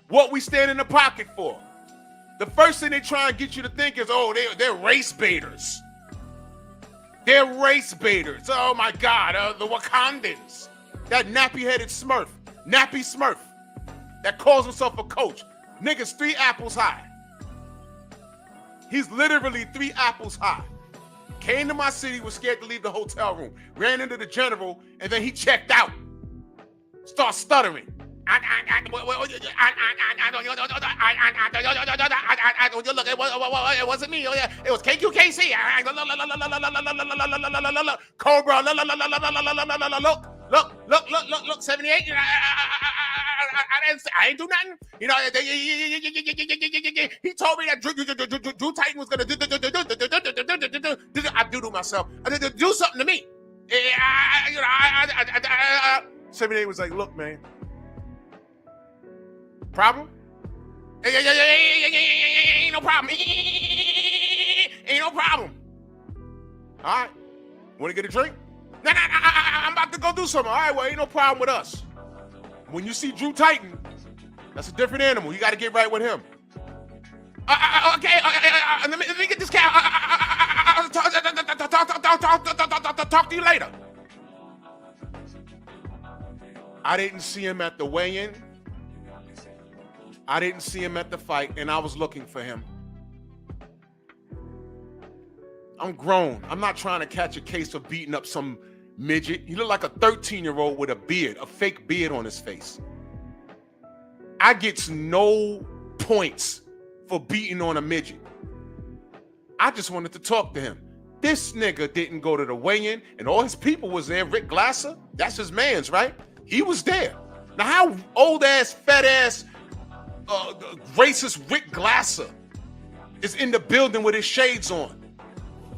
what we stand in the pocket for. The first thing they try and get you to think is, oh, they're race baiters. They're race baiters. Oh, my God, the Wakandans. That nappy-headed Smurf, Nappy Smurf, that calls himself a coach. Nigga's 3 apples high. He's literally 3 apples high. Came to my city, was scared to leave the hotel room. Ran into the general, and then he checked out. Start stuttering. Look, it wasn't me. It was KQKC. Cobra. Look. 78. I ain't do nothing. You know, he told me that Drew Titan was gonna do. I do myself. Do something to me. 78 was like, look, man. Problem? Ain't no problem. Ain't no problem. All right. Want to get a drink? Nah, I'm about to go do something. All right, well, ain't no problem with us. When you see Drew Titan, that's a different animal. You got to get right with him. Okay, let me get this cat. Talk to you later. I didn't see him at the weigh-in. I didn't see him at the fight, and I was looking for him. I'm grown. I'm not trying to catch a case of beating up some midget. He looked like a 13-year-old with a beard, a fake beard on his face. I get no points for beating on a midget. I just wanted to talk to him. This nigga didn't go to the weigh-in, and all his people was there. Rick Glasser, that's his man's, right? He was there. Now, how old-ass, fat-ass, racist Rick Glasser is in the building with his shades on?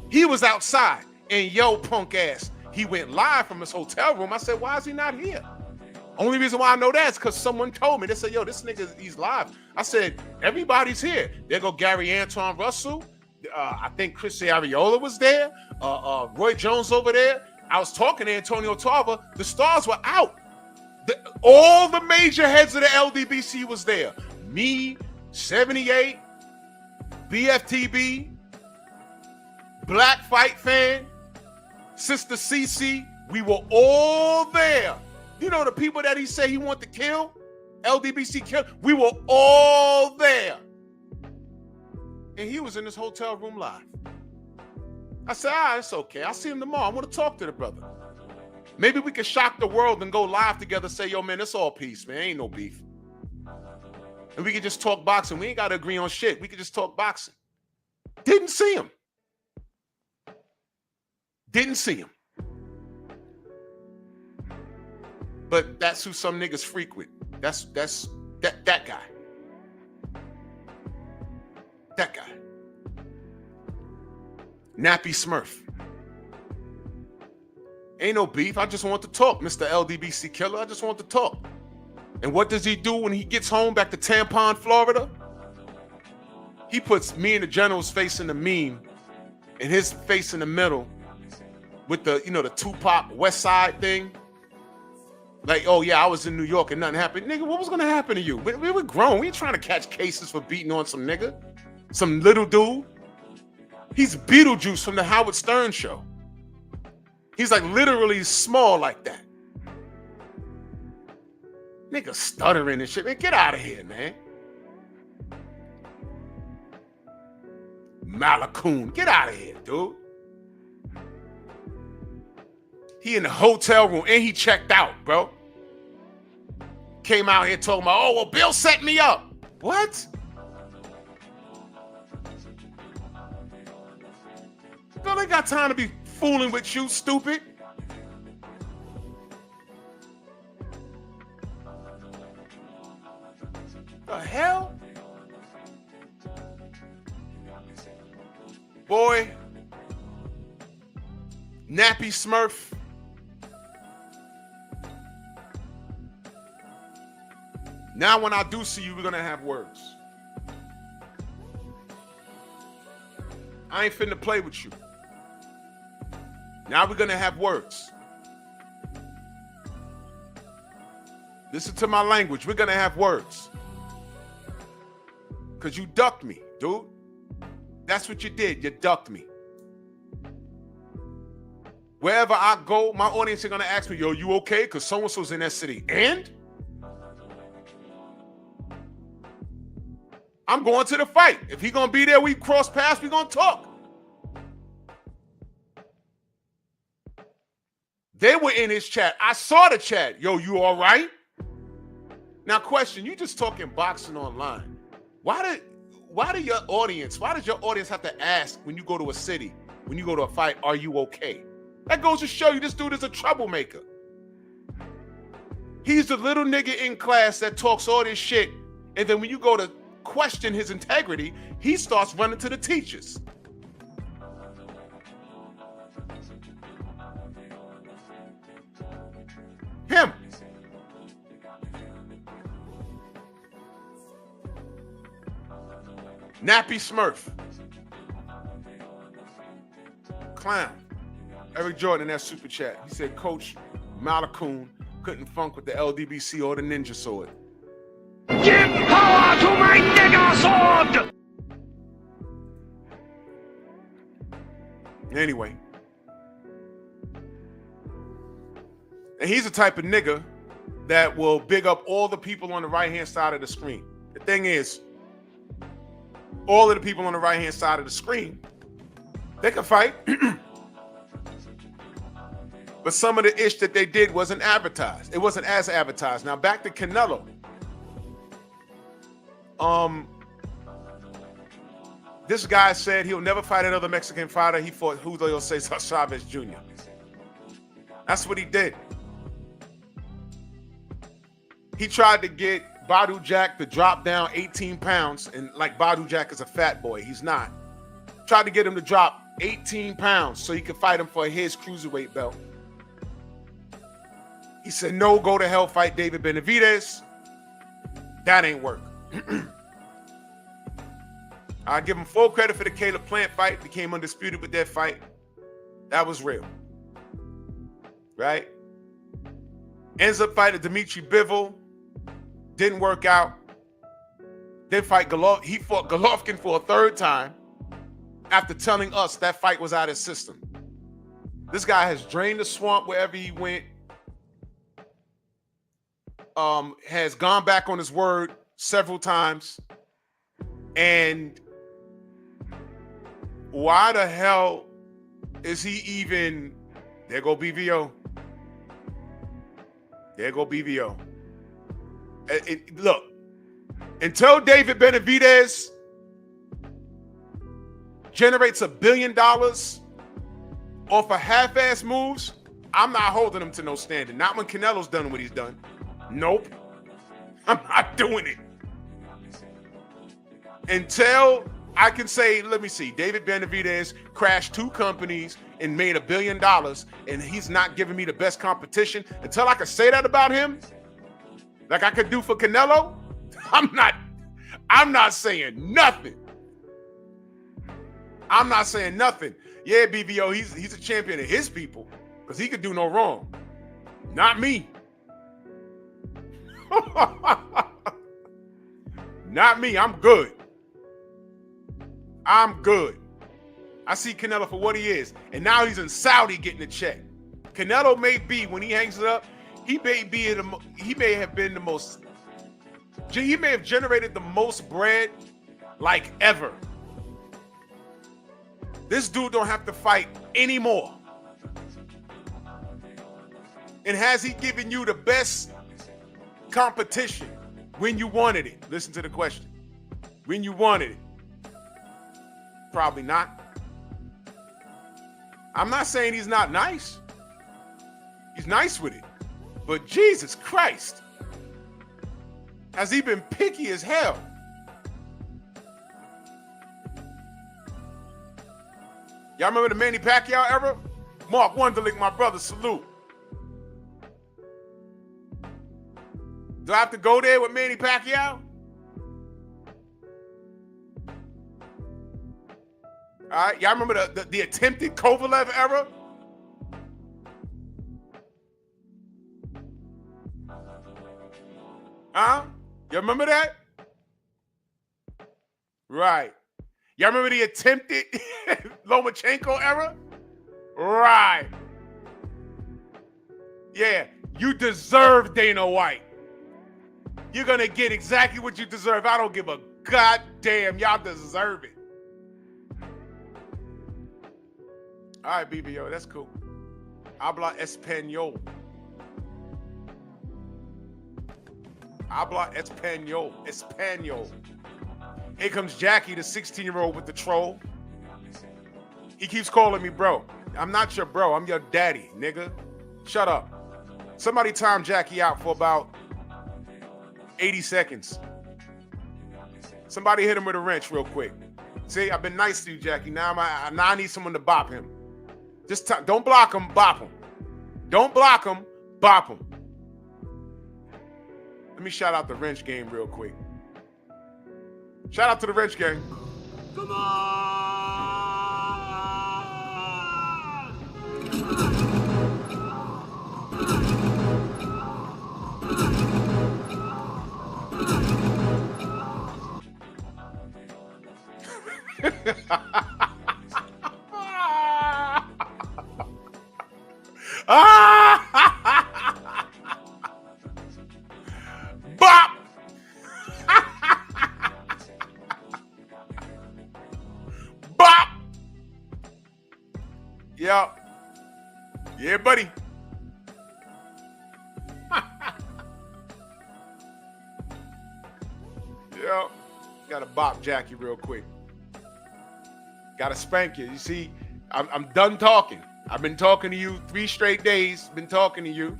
He was outside, and yo, punk ass, he went live from his hotel room. I said, why is he not here? Only reason why I know that is because someone told me. They said, yo, this nigga, he's live. I said, everybody's here. There go Gary Anton Russell. I think Chris Ariola was there. Roy Jones over there. I was talking to Antonio Tarver. The stars were out. All the major heads of the LDBC was there. Me, 78, BFTB, Black Fight Fan, Sister Cece, we were all there. You know the people that he said he wanted to kill? LDBC kill? We were all there. And he was in this hotel room live. I said, it's okay. I'll see him tomorrow. I want to talk to the brother. Maybe we can shock the world and go live together, say, yo, man, it's all peace, man. Ain't no beef. And we can just talk boxing. We ain't got to agree on shit. We can just talk boxing. Didn't see him. Didn't see him. But that's who some niggas frequent. That's that guy. That guy. Nappy Smurf. Ain't no beef. I just want to talk, Mr. LDBC killer. I just want to talk. And what does he do when he gets home back to Tampon, Florida? He puts me and the general's face in the meme and his face in the middle with the, the Tupac West Side thing. Like, oh yeah, I was in New York and nothing happened. Nigga, what was gonna happen to you? We were grown. We ain't trying to catch cases for beating on some nigga. Some little dude. He's Beetlejuice from the Howard Stern show. He's like literally small like that. Nigga stuttering and shit. Man, get out of here, man. Malacoon, get out of here, dude. He in the hotel room and he checked out, bro. Came out here talking about, oh, well, Bill set me up. What? Bill ain't got time to be fooling with you, stupid. The hell? Boy. Nappy Smurf. Now when I do see you, we're gonna have words. I ain't finna play with you. Now we're gonna have words. Listen to my language. We're gonna have words. Because you ducked me, dude. That's what you did. You ducked me. Wherever I go, my audience are gonna ask me, yo, you okay? Because so-and-so's in that city. And? I'm going to the fight. If he gonna be there, we cross paths, we gonna talk. They were in his chat. I saw the chat. Yo, you all right? Now, question, you just talking boxing online. Why does your audience have to ask when you go to a city, when you go to a fight, are you okay? That goes to show you this dude is a troublemaker. He's the little nigga in class that talks all this shit, and then when you go to question his integrity, he starts running to the teachers. Him. Nappy Smurf. Clown. Eric Jordan in that super chat. He said Coach Malacoon couldn't funk with the LDBC or the Ninja Sword. Give power to my nigger sword! Anyway. And he's the type of nigga that will big up all the people on the right-hand side of the screen. The thing is, all of the people on the right-hand side of the screen, they can fight. But some of the ish that they did wasn't advertised. It wasn't as advertised. Now back to Canelo. This guy said he'll never fight another Mexican fighter. He fought Julio Cesar Chavez Jr. That's what he did. He tried to get Badu Jack to drop down 18 pounds, and like Badu Jack is a fat boy. He's not. Tried to get him to drop 18 pounds so he could fight him for his cruiserweight belt. He said, no, go to hell, fight David Benavidez. That ain't work. I give him full credit for the Caleb Plant fight. Became undisputed with that fight. That was real. Right? Ends up fighting Dimitri Bivol. Didn't work out. Then fight Golovkin. He fought Golovkin for a third time after telling us that fight was out of his system. This guy has drained the swamp wherever he went. Has gone back on his word several times. And why the hell is he even... There go BVO. There go BVO. Look, until David Benavidez generates $1 billion off of half-ass moves, I'm not holding him to no standard. Not when Canelo's done what he's done. Nope. I'm not doing it. Until I can say, let me see, David Benavidez crashed 2 companies and made $1 billion, and he's not giving me the best competition. Until I can say that about him, like I could do for Canelo, I'm not saying nothing. I'm not saying nothing. Yeah, BVO, he's a champion of his people because he could do no wrong. Not me. Not me. I'm good. I'm good. I see Canelo for what he is. And now he's in Saudi getting a check. Canelo may be, when he hangs it up, he may have generated the most bread like ever. This dude don't have to fight anymore. And has he given you the best competition when you wanted it? Listen to the question. When you wanted it. Probably not. I'm not saying he's not nice. He's nice with it. But Jesus Christ, has he been picky as hell? Y'all remember the Manny Pacquiao era? Mark Wunderlich, my brother, salute. Do I have to go there with Manny Pacquiao? All right, y'all remember the attempted Kovalev era? Huh? Y'all remember that? Right. Y'all remember the attempted Lomachenko era? Right. Yeah, you deserve Dana White. You're going to get exactly what you deserve. I don't give a goddamn. Y'all deserve it. All right, BBO, that's cool. Habla español. Habla español. Español. Here comes Jackie, the 16-year-old with the troll. He keeps calling me bro. I'm not your bro. I'm your daddy, nigga. Shut up. Somebody time Jackie out for about 80 seconds. Somebody hit him with a wrench real quick. See, I've been nice to you, Jackie. Now I need someone to bop him. Just don't block him, bop him. Don't block him, bop him. Let me shout out the wrench game real quick. Shout out to the wrench game. Come on! Bop! Bop! Yeah. Yeah, buddy. Yeah. Gotta bop Jackie real quick. Gotta spank you. You see, I'm done talking. I've been talking to you 3 straight days. Been talking to you.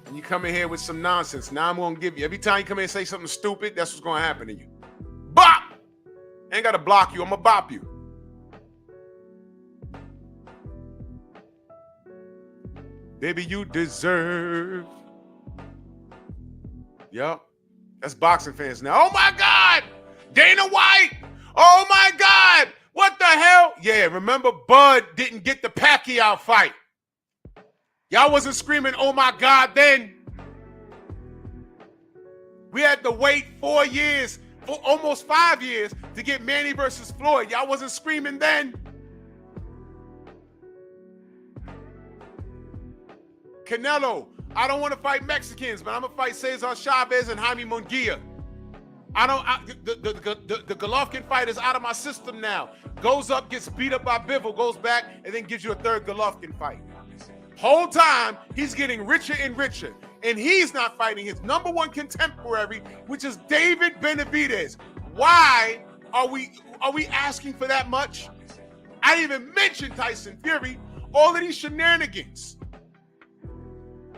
And you come in here with some nonsense. Now I'm gonna give you. Every time you come in and say something stupid, that's what's gonna happen to you. Bop! I ain't gotta block you. I'm gonna bop you. Baby, you deserve. Yup. That's boxing fans now. Oh my God! Dana White! Oh my God! What the hell? Yeah, remember Bud didn't get the Pacquiao fight. Y'all wasn't screaming, oh my God, then. We had to wait 4 years, for almost 5 years, to get Manny versus Floyd. Y'all wasn't screaming then. Canelo, I don't want to fight Mexicans, but I'm gonna fight Cesar Chavez and Jaime Munguia. The Golovkin fight is out of my system now. Goes up, gets beat up by Bivol, goes back, and then gives you a third Golovkin fight. Whole time, he's getting richer and richer. And he's not fighting his number one contemporary, which is David Benavidez. Why are we asking for that much? I didn't even mention Tyson Fury. All of these shenanigans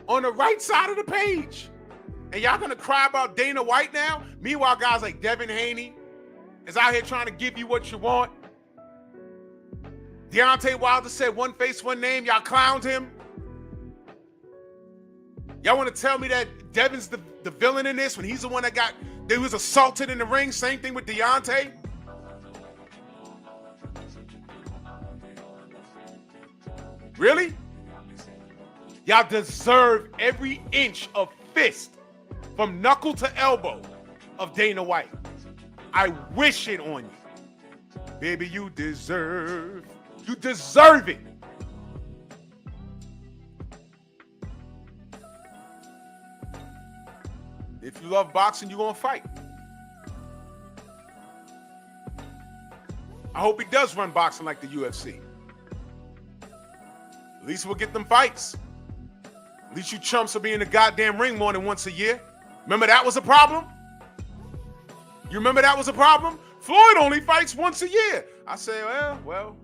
on the right side of the page. And y'all gonna cry about Dana White now? Meanwhile, guys like Devin Haney is out here trying to give you what you want. Deontay Wilder said one face, one name. Y'all clowned him. Y'all want to tell me that Devin's the villain in this when he's the one that was assaulted in the ring? Same thing with Deontay. Really? Y'all deserve every inch of fist from knuckle to elbow of Dana White. I wish it on you. Baby, you deserve it. If you love boxing, you're going to fight. I hope he does run boxing like the UFC. At least we'll get them fights. At least you chumps will be in the goddamn ring more than once a year. Remember that was a problem? You remember that was a problem? Floyd only fights once a year. I say, well,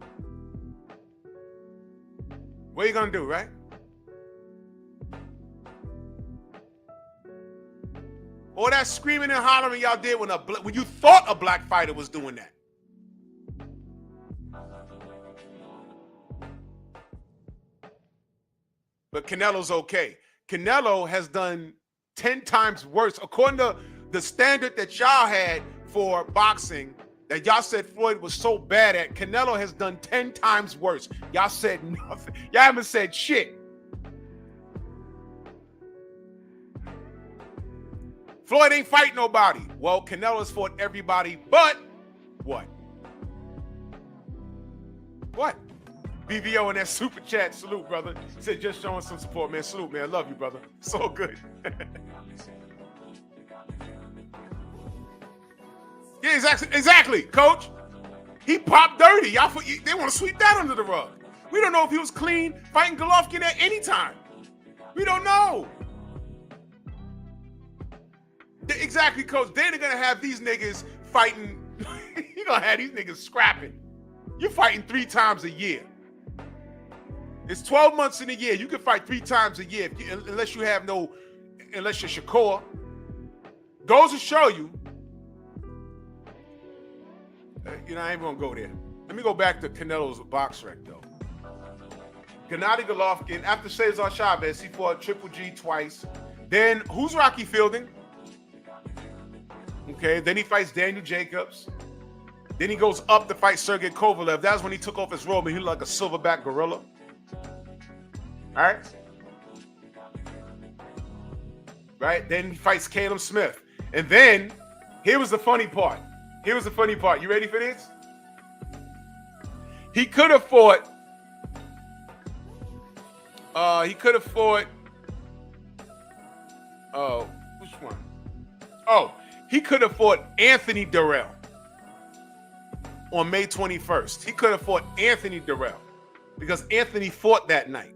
what are you going to do, right? All that screaming and hollering y'all did when you thought a black fighter was doing that. But Canelo's okay. Canelo has done 10 times worse. According to the standard that y'all had for boxing, that y'all said Floyd was so bad at, Canelo has done 10 times worse. Y'all said nothing. Y'all haven't said shit. Floyd ain't fight nobody. Well, Canelo's fought everybody, but what? What? BVO in that super chat, salute, brother. He said, just showing some support, man. Salute, man. Love you, brother. So good. Yeah, exactly, coach. He popped dirty. Y'all, they want to sweep that under the rug. We don't know if he was clean fighting Golovkin at any time. We don't know. Exactly, coach. They're gonna have these niggas fighting. You're gonna have these niggas scrapping. You're fighting 3 times a year. It's 12 months in a year. You can fight 3 times a year unless you're Shakur. Goes to show you. I ain't gonna go there. Let me go back to Canelo's box rec though. Gennady Golovkin, after Cesar Chavez, he fought Triple G twice. Then who's Rocky Fielding? Okay, then he fights Daniel Jacobs. Then he goes up to fight Sergey Kovalev. That's when he took off his robe and he looked like a silverback gorilla. All right? Right? Then he fights Caleb Smith. And then, here was the funny part. You ready for this? He could have fought. Which one? Oh, he could have fought Anthony Durrell on May 21st. He could have fought Anthony Durrell because Anthony fought that night.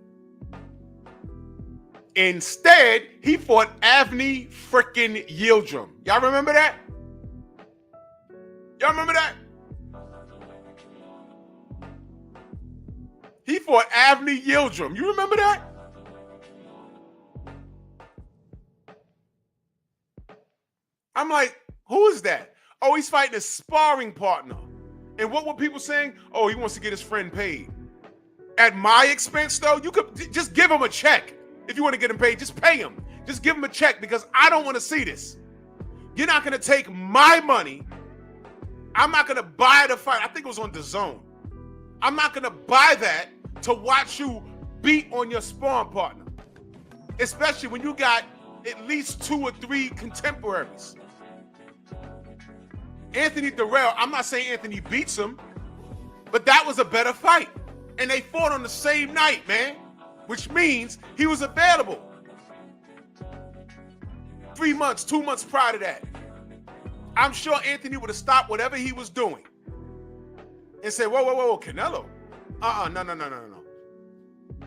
Instead, he fought Avni frickin' Yildirim. Y'all remember that? He fought Avni Yildirim. You remember that? I'm like, who is that? Oh, he's fighting a sparring partner. And what were people saying? Oh, he wants to get his friend paid. At my expense, though, you could just give him a check. If you want to get him paid, just pay him. Just give him a check because I don't want to see this. You're not going to take my money. I'm not going to buy the fight. I think it was on DAZN. I'm not going to buy that to watch you beat on your sparring partner. Especially when you got at least 2 or 3 contemporaries. Anthony Durrell, I'm not saying Anthony beats him, but that was a better fight. And they fought on the same night, man, which means he was available 3 months, 2 months prior to that. I'm sure Anthony would have stopped whatever he was doing and said, whoa, Canelo. No.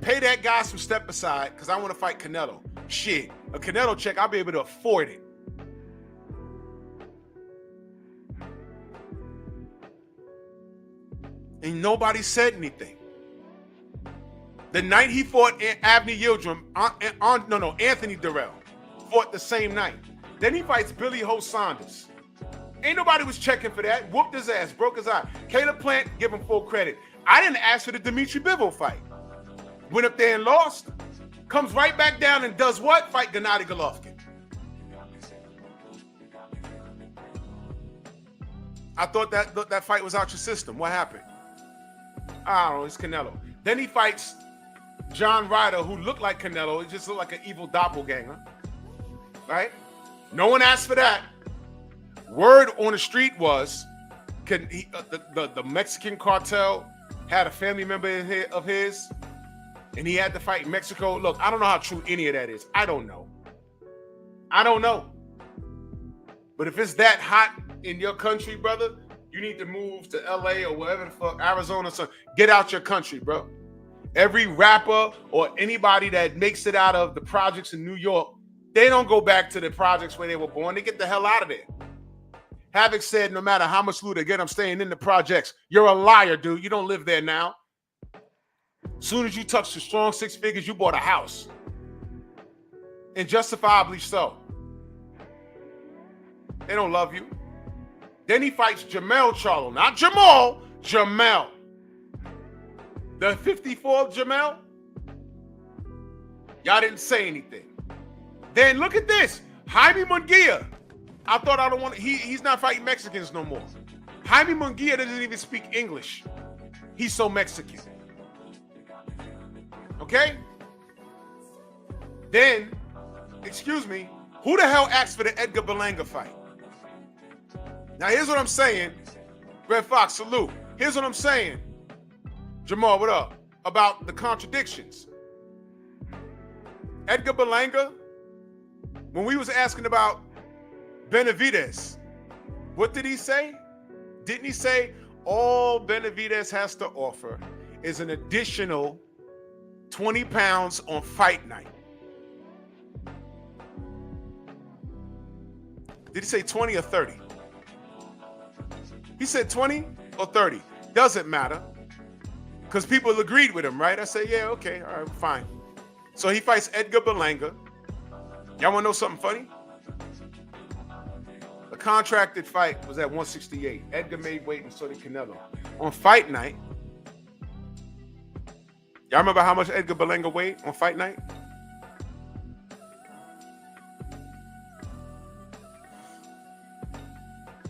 Pay that guy some step aside because I want to fight Canelo. Shit, a Canelo check, I'll be able to afford it. And nobody said anything. The night he fought Avni Yildirim, Anthony Durrell fought the same night. Then he fights Billy Ho Saunders. Ain't nobody was checking for that. Whooped his ass, broke his eye. Caleb Plant, give him full credit. I didn't ask for the Dimitri Bivol fight. Went up there and lost. Comes right back down and does what? Fight Gennady Golovkin. I thought that fight was out your system. What happened? I don't know. It's Canelo. Then he fights John Ryder, who looked like Canelo. He just looked like an evil doppelganger. Right? No one asked for that. Word on the street was the Mexican cartel had a family member of his, and he had to fight in Mexico. Look, I don't know how true any of that is. I don't know. But if it's that hot in your country, brother, you need to move to LA or wherever the fuck, Arizona, so get out your country, bro. Every rapper or anybody that makes it out of the projects in New York, they don't go back to the projects where they were born. They get the hell out of there. Havoc said, no matter how much loot I get, I'm staying in the projects. You're a liar, dude. You don't live there now. As soon as you touch the strong 6 figures, you bought a house. And justifiably so. They don't love you. Then he fights Jamel Charlo. Not Jamal, Jamel. The 54th Jamel. Y'all didn't say anything. Then look at this. Jaime Munguia. I thought I don't want to, he's not fighting Mexicans no more. Jaime Munguia doesn't even speak English. He's so Mexican. Okay? Then, excuse me, who the hell asked for the Edgar Berlanga fight? Now here's what I'm saying. Red Fox, salute. Here's what I'm saying. Jamal, what up? About the contradictions. Edgar Berlanga, when we was asking about Benavidez, what did he say? Didn't he say all Benavidez has to offer is an additional 20 pounds on fight night? Did he say 20 or 30? He said 20 or 30. Doesn't matter. Because people agreed with him, right? I said, yeah, okay, all right, fine. So he fights Edgar Berlanga. Y'all want to know something funny? The contracted fight was at 168. Edgar made weight and so did Canelo. On fight night, y'all remember how much Edgar Berlanga weighed on fight night?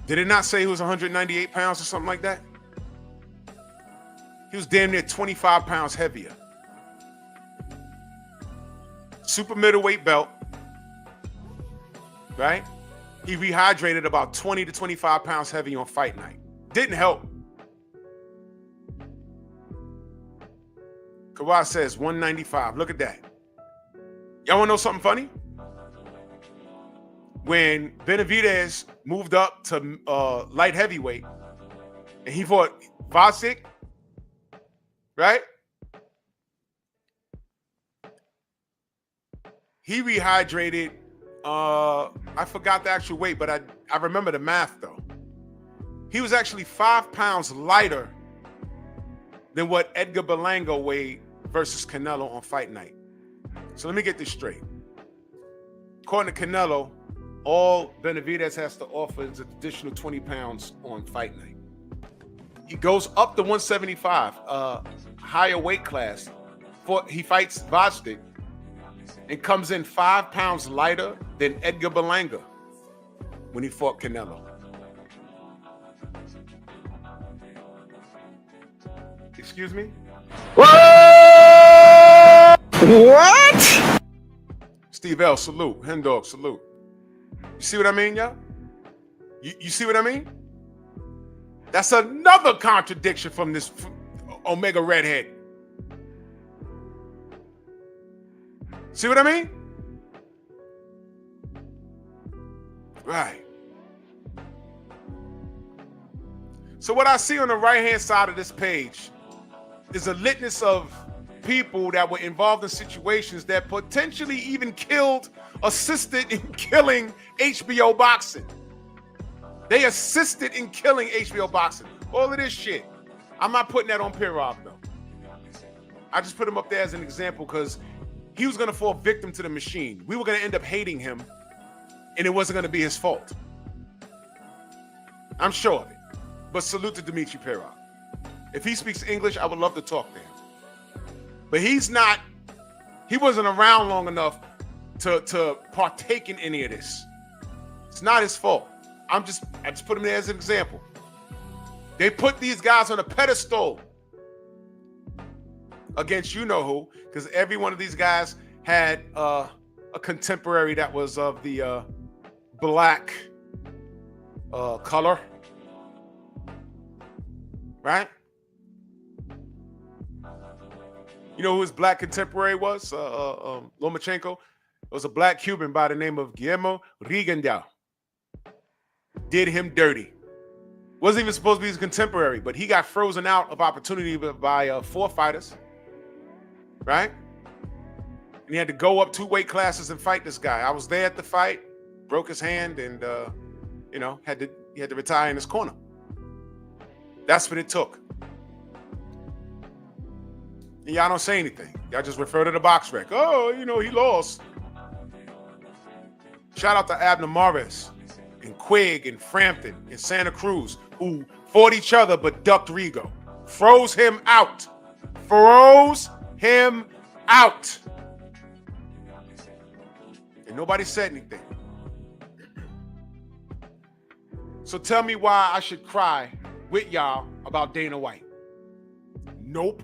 Did it not say he was 198 pounds or something like that? He was damn near 25 pounds heavier. Super middleweight belt, right? He rehydrated about 20 to 25 pounds heavy on fight night. Didn't help. Kawhi says 195. Look at that. Y'all want to know something funny? When Benavidez moved up to light heavyweight and he fought Vasek, right? He rehydrated, I forgot the actual weight, but I remember the math though. He was actually 5 pounds lighter than what Edgar Berlanga weighed versus Canelo on fight night. So let me get this straight. According to Canelo, all Benavidez has to offer is an additional 20 pounds on fight night. He goes up to 175, higher weight class. He fights Vasek and comes in 5 pounds lighter than Edgar Berlanga when he fought Canelo. Excuse me? What? Steve L, salute. Hen Dog, salute. You see what I mean, y'all? You see what I mean? That's another contradiction from this Omega Redhead. See what I mean? Right. So what I see on the right-hand side of this page is a litany of people that were involved in situations that potentially even assisted in killing HBO boxing. They assisted in killing HBO boxing. All of this shit. I'm not putting that on Pirog, though. I just put him up there as an example because he was going to fall victim to the machine. We were going to end up hating him, and it wasn't going to be his fault. I'm sure of it. But salute to Dimitri Pirog. If he speaks English, I would love to talk to him. But he wasn't around long enough to partake in any of this. It's not his fault. I just put him there as an example. They put these guys on a pedestal against you know who, because every one of these guys had a contemporary that was of the black color. Right? You know who his black contemporary was? Lomachenko. It was a black Cuban by the name of Guillermo Rigondeaux. Did him dirty. Wasn't even supposed to be his contemporary, but he got frozen out of opportunity by 4 fighters. Right? And he had to go up 2 weight classes and fight this guy. I was there at the fight, broke his hand, and he had to retire in his corner. That's what it took. And y'all don't say anything. Y'all just refer to the box rec. Oh, he lost. Shout out to Abner Mares and Quigg and Frampton and Santa Cruz, who fought each other but ducked Rigo. Froze him out. And nobody said anything. So tell me why I should cry with y'all about Dana White. Nope.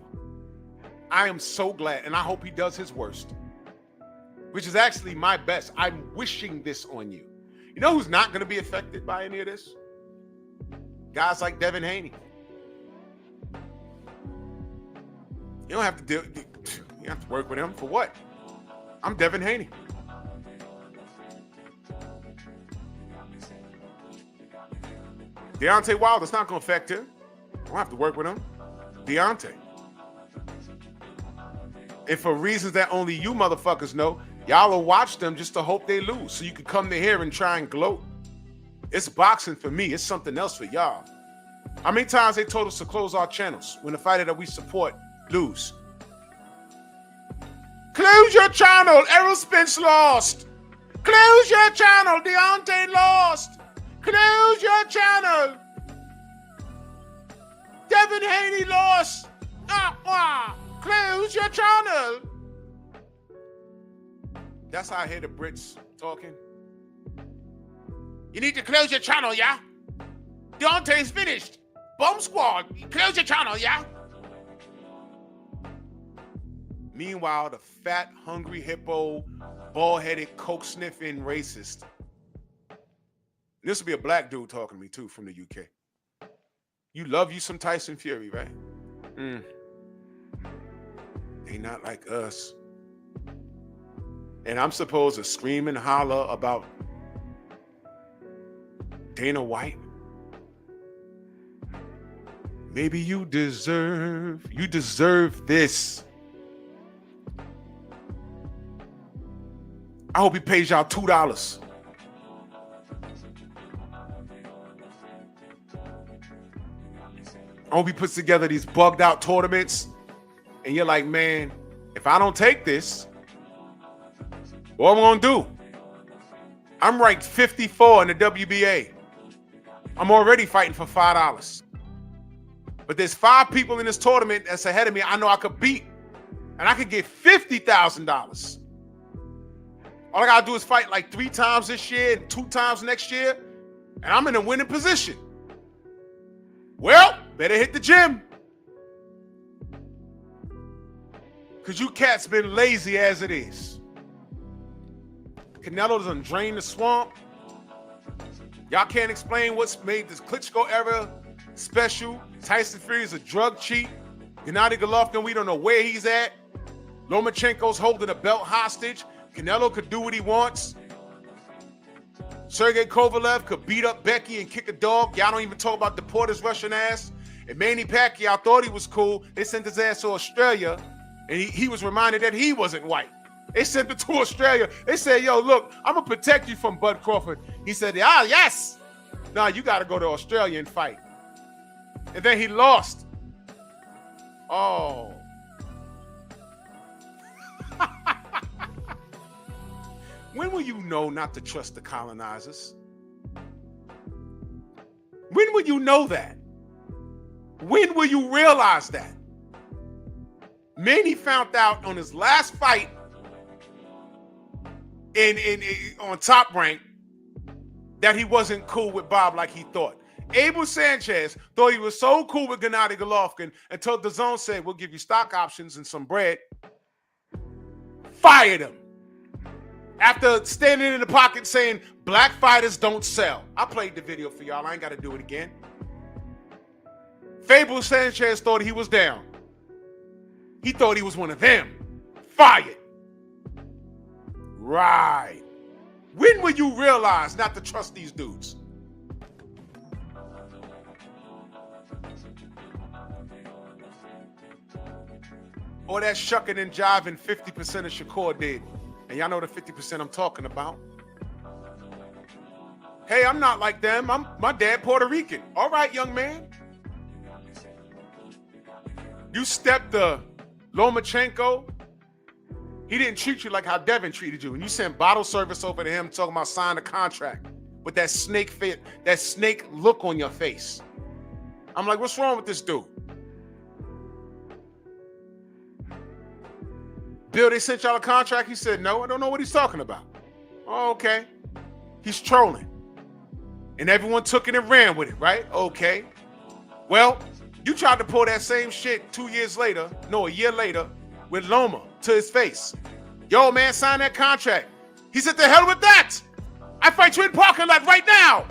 I am so glad, and I hope he does his worst, which is actually my best. I'm wishing this on you. You know who's not going to be affected by any of this? Guys like Devin Haney. You don't have to you have to work with him for what? I'm Devin Haney. Deontay Wilder's not going to affect him. I don't have to work with him. Deontay. And for reasons that only you motherfuckers know, y'all will watch them just to hope they lose so you can come to here and try and gloat. It's boxing for me. It's something else for y'all. How many times they told us to close our channels when the fighter that we support lose? Close your channel. Errol Spence lost. Close your channel. Deontay lost. Close your channel. Devin Haney lost. Close your channel. That's how I hear the Brits talking. You need to close your channel, yeah? Deontay's finished. Bomb Squad, close your channel, yeah? Meanwhile, the fat, hungry hippo, bald-headed, coke-sniffing racist. This will be a black dude talking to me, too, from the UK. You love you some Tyson Fury, right? They not like us. And I'm supposed to scream and holler about Dana White? Maybe you deserve this. I hope he pays y'all $2. I hope he puts together these bugged out tournaments and you're like, man, if I don't take this, what am I gonna do? I'm ranked 54 in the WBA. I'm already fighting for $5. But there's 5 people in this tournament that's ahead of me I know I could beat. And I could get $50,000. All I gotta do is fight like 3 times this year and 2 times next year, and I'm in a winning position. Well, better hit the gym. Because you cats been lazy as it is. Canelo doesn't drain the swamp. Y'all can't explain what's made this Klitschko era special. Tyson Fury is a drug cheat. Gennady Golovkin, we don't know where he's at. Lomachenko's holding a belt hostage. Canelo could do what he wants. Sergey Kovalev could beat up Becky and kick a dog. Y'all don't even talk about Deport's Russian ass. And Manny Pacquiao thought he was cool. They sent his ass to Australia, and he was reminded that he wasn't white. They sent him to Australia. They said, yo, look, I'm going to protect you from Bud Crawford. He said, yes. No, you got to go to Australia and fight. And then he lost. Oh. When will you know not to trust the colonizers? When will you know that? When will you realize that? Manny found out on his last fight on Top Rank that he wasn't cool with Bob like he thought. Abel Sanchez thought he was so cool with Gennady Golovkin until DAZN said, we'll give you stock options and some bread. Fired him. After standing in the pocket saying, black fighters don't sell. I played the video for y'all. I ain't got to do it again. Abel Sanchez thought he was down. He thought he was one of them. Fired. Right. When will you realize not to trust these dudes? Or that shucking and jiving 50% of Shakur did. And y'all know the 50% I'm talking about. Hey, I'm not like them. My dad Puerto Rican. All right, young man. You stepped the Lomachenko. He didn't treat you like how Devin treated you. And you sent bottle service over to him talking about signing a contract with that snake fit, that snake look on your face. I'm like, what's wrong with this dude? Bill, they sent y'all a contract? He said, no, I don't know what he's talking about. Oh, okay. He's trolling. And everyone took it and ran with it, right? Okay. Well, you tried to pull that same shit 2 years later, no, a year later, with Loma to his face. Yo, man, sign that contract. He said, the hell with that. I fight you in parking lot right now.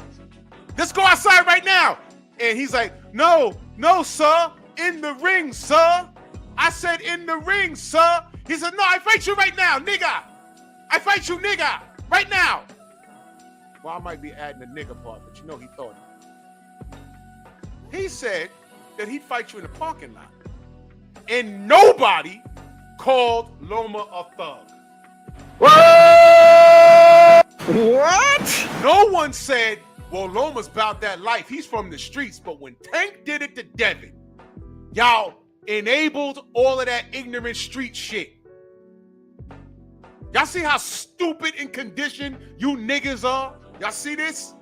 Let's go outside right now. And he's like, no, sir. In the ring, sir. I said in the ring, sir. He said, no, I fight you right now, nigga. I fight you, nigga, right now. Well, I might be adding the nigga part, but you know he thought it. He said that he'd fight you in the parking lot. And nobody called Loma a thug. What? No one said, well, Loma's about that life. He's from the streets. But when Tank did it to Devin, y'all enabled all of that ignorant street shit. Y'all see how stupid and conditioned you niggas are? Y'all see this?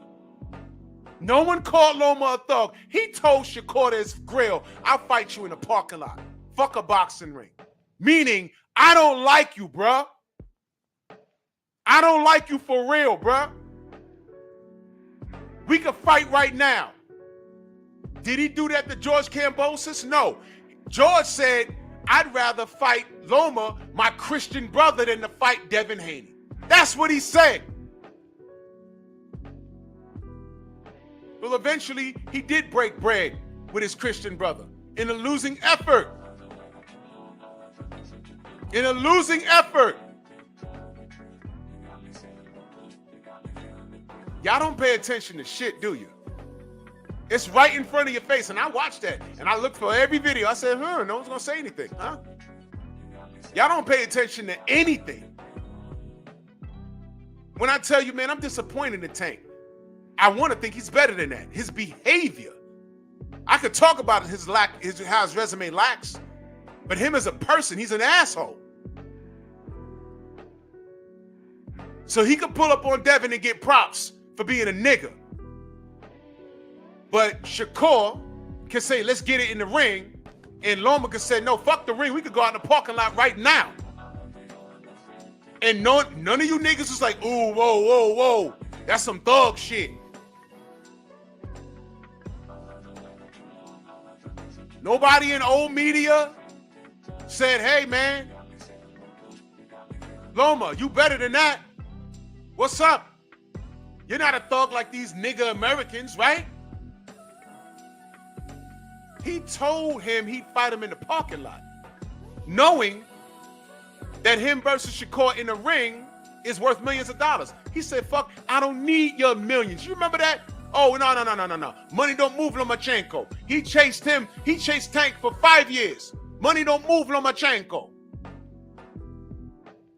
No one called Loma a thug. He told Shakur to his grill, I'll fight you in a parking lot. Fuck a boxing ring. Meaning, I don't like you, bruh. I don't like you for real, bruh. We could fight right now. Did he do that to George Kambosos? No. George said, I'd rather fight Loma, my Christian brother, than to fight Devin Haney. That's what he said. Well, eventually, he did break bread with his Christian brother in a losing effort. In a losing effort. Y'all don't pay attention to shit, do you? It's right in front of your face, and I watched that, and I looked for every video. I said, no one's gonna say anything, huh? Y'all don't pay attention to anything. When I tell you, man, I'm disappointed in Tank. I want to think he's better than that. His behavior. I could talk about how his resume lacks, but him as a person, he's an asshole. So he could pull up on Devin and get props for being a nigga. But Shakur can say, let's get it in the ring. And Loma can say, no, fuck the ring. We could go out in the parking lot right now. And none of you niggas was like, ooh, whoa. That's some thug shit. Nobody in old media said, hey, man, Loma, you better than that. What's up? You're not a thug like these nigga Americans, right? He told him he'd fight him in the parking lot, knowing that him versus Shakur in the ring is worth millions of dollars. He said, fuck, I don't need your millions. You remember that? Oh, no. Money don't move Lomachenko. He chased Tank for 5 years. Money don't move Lomachenko.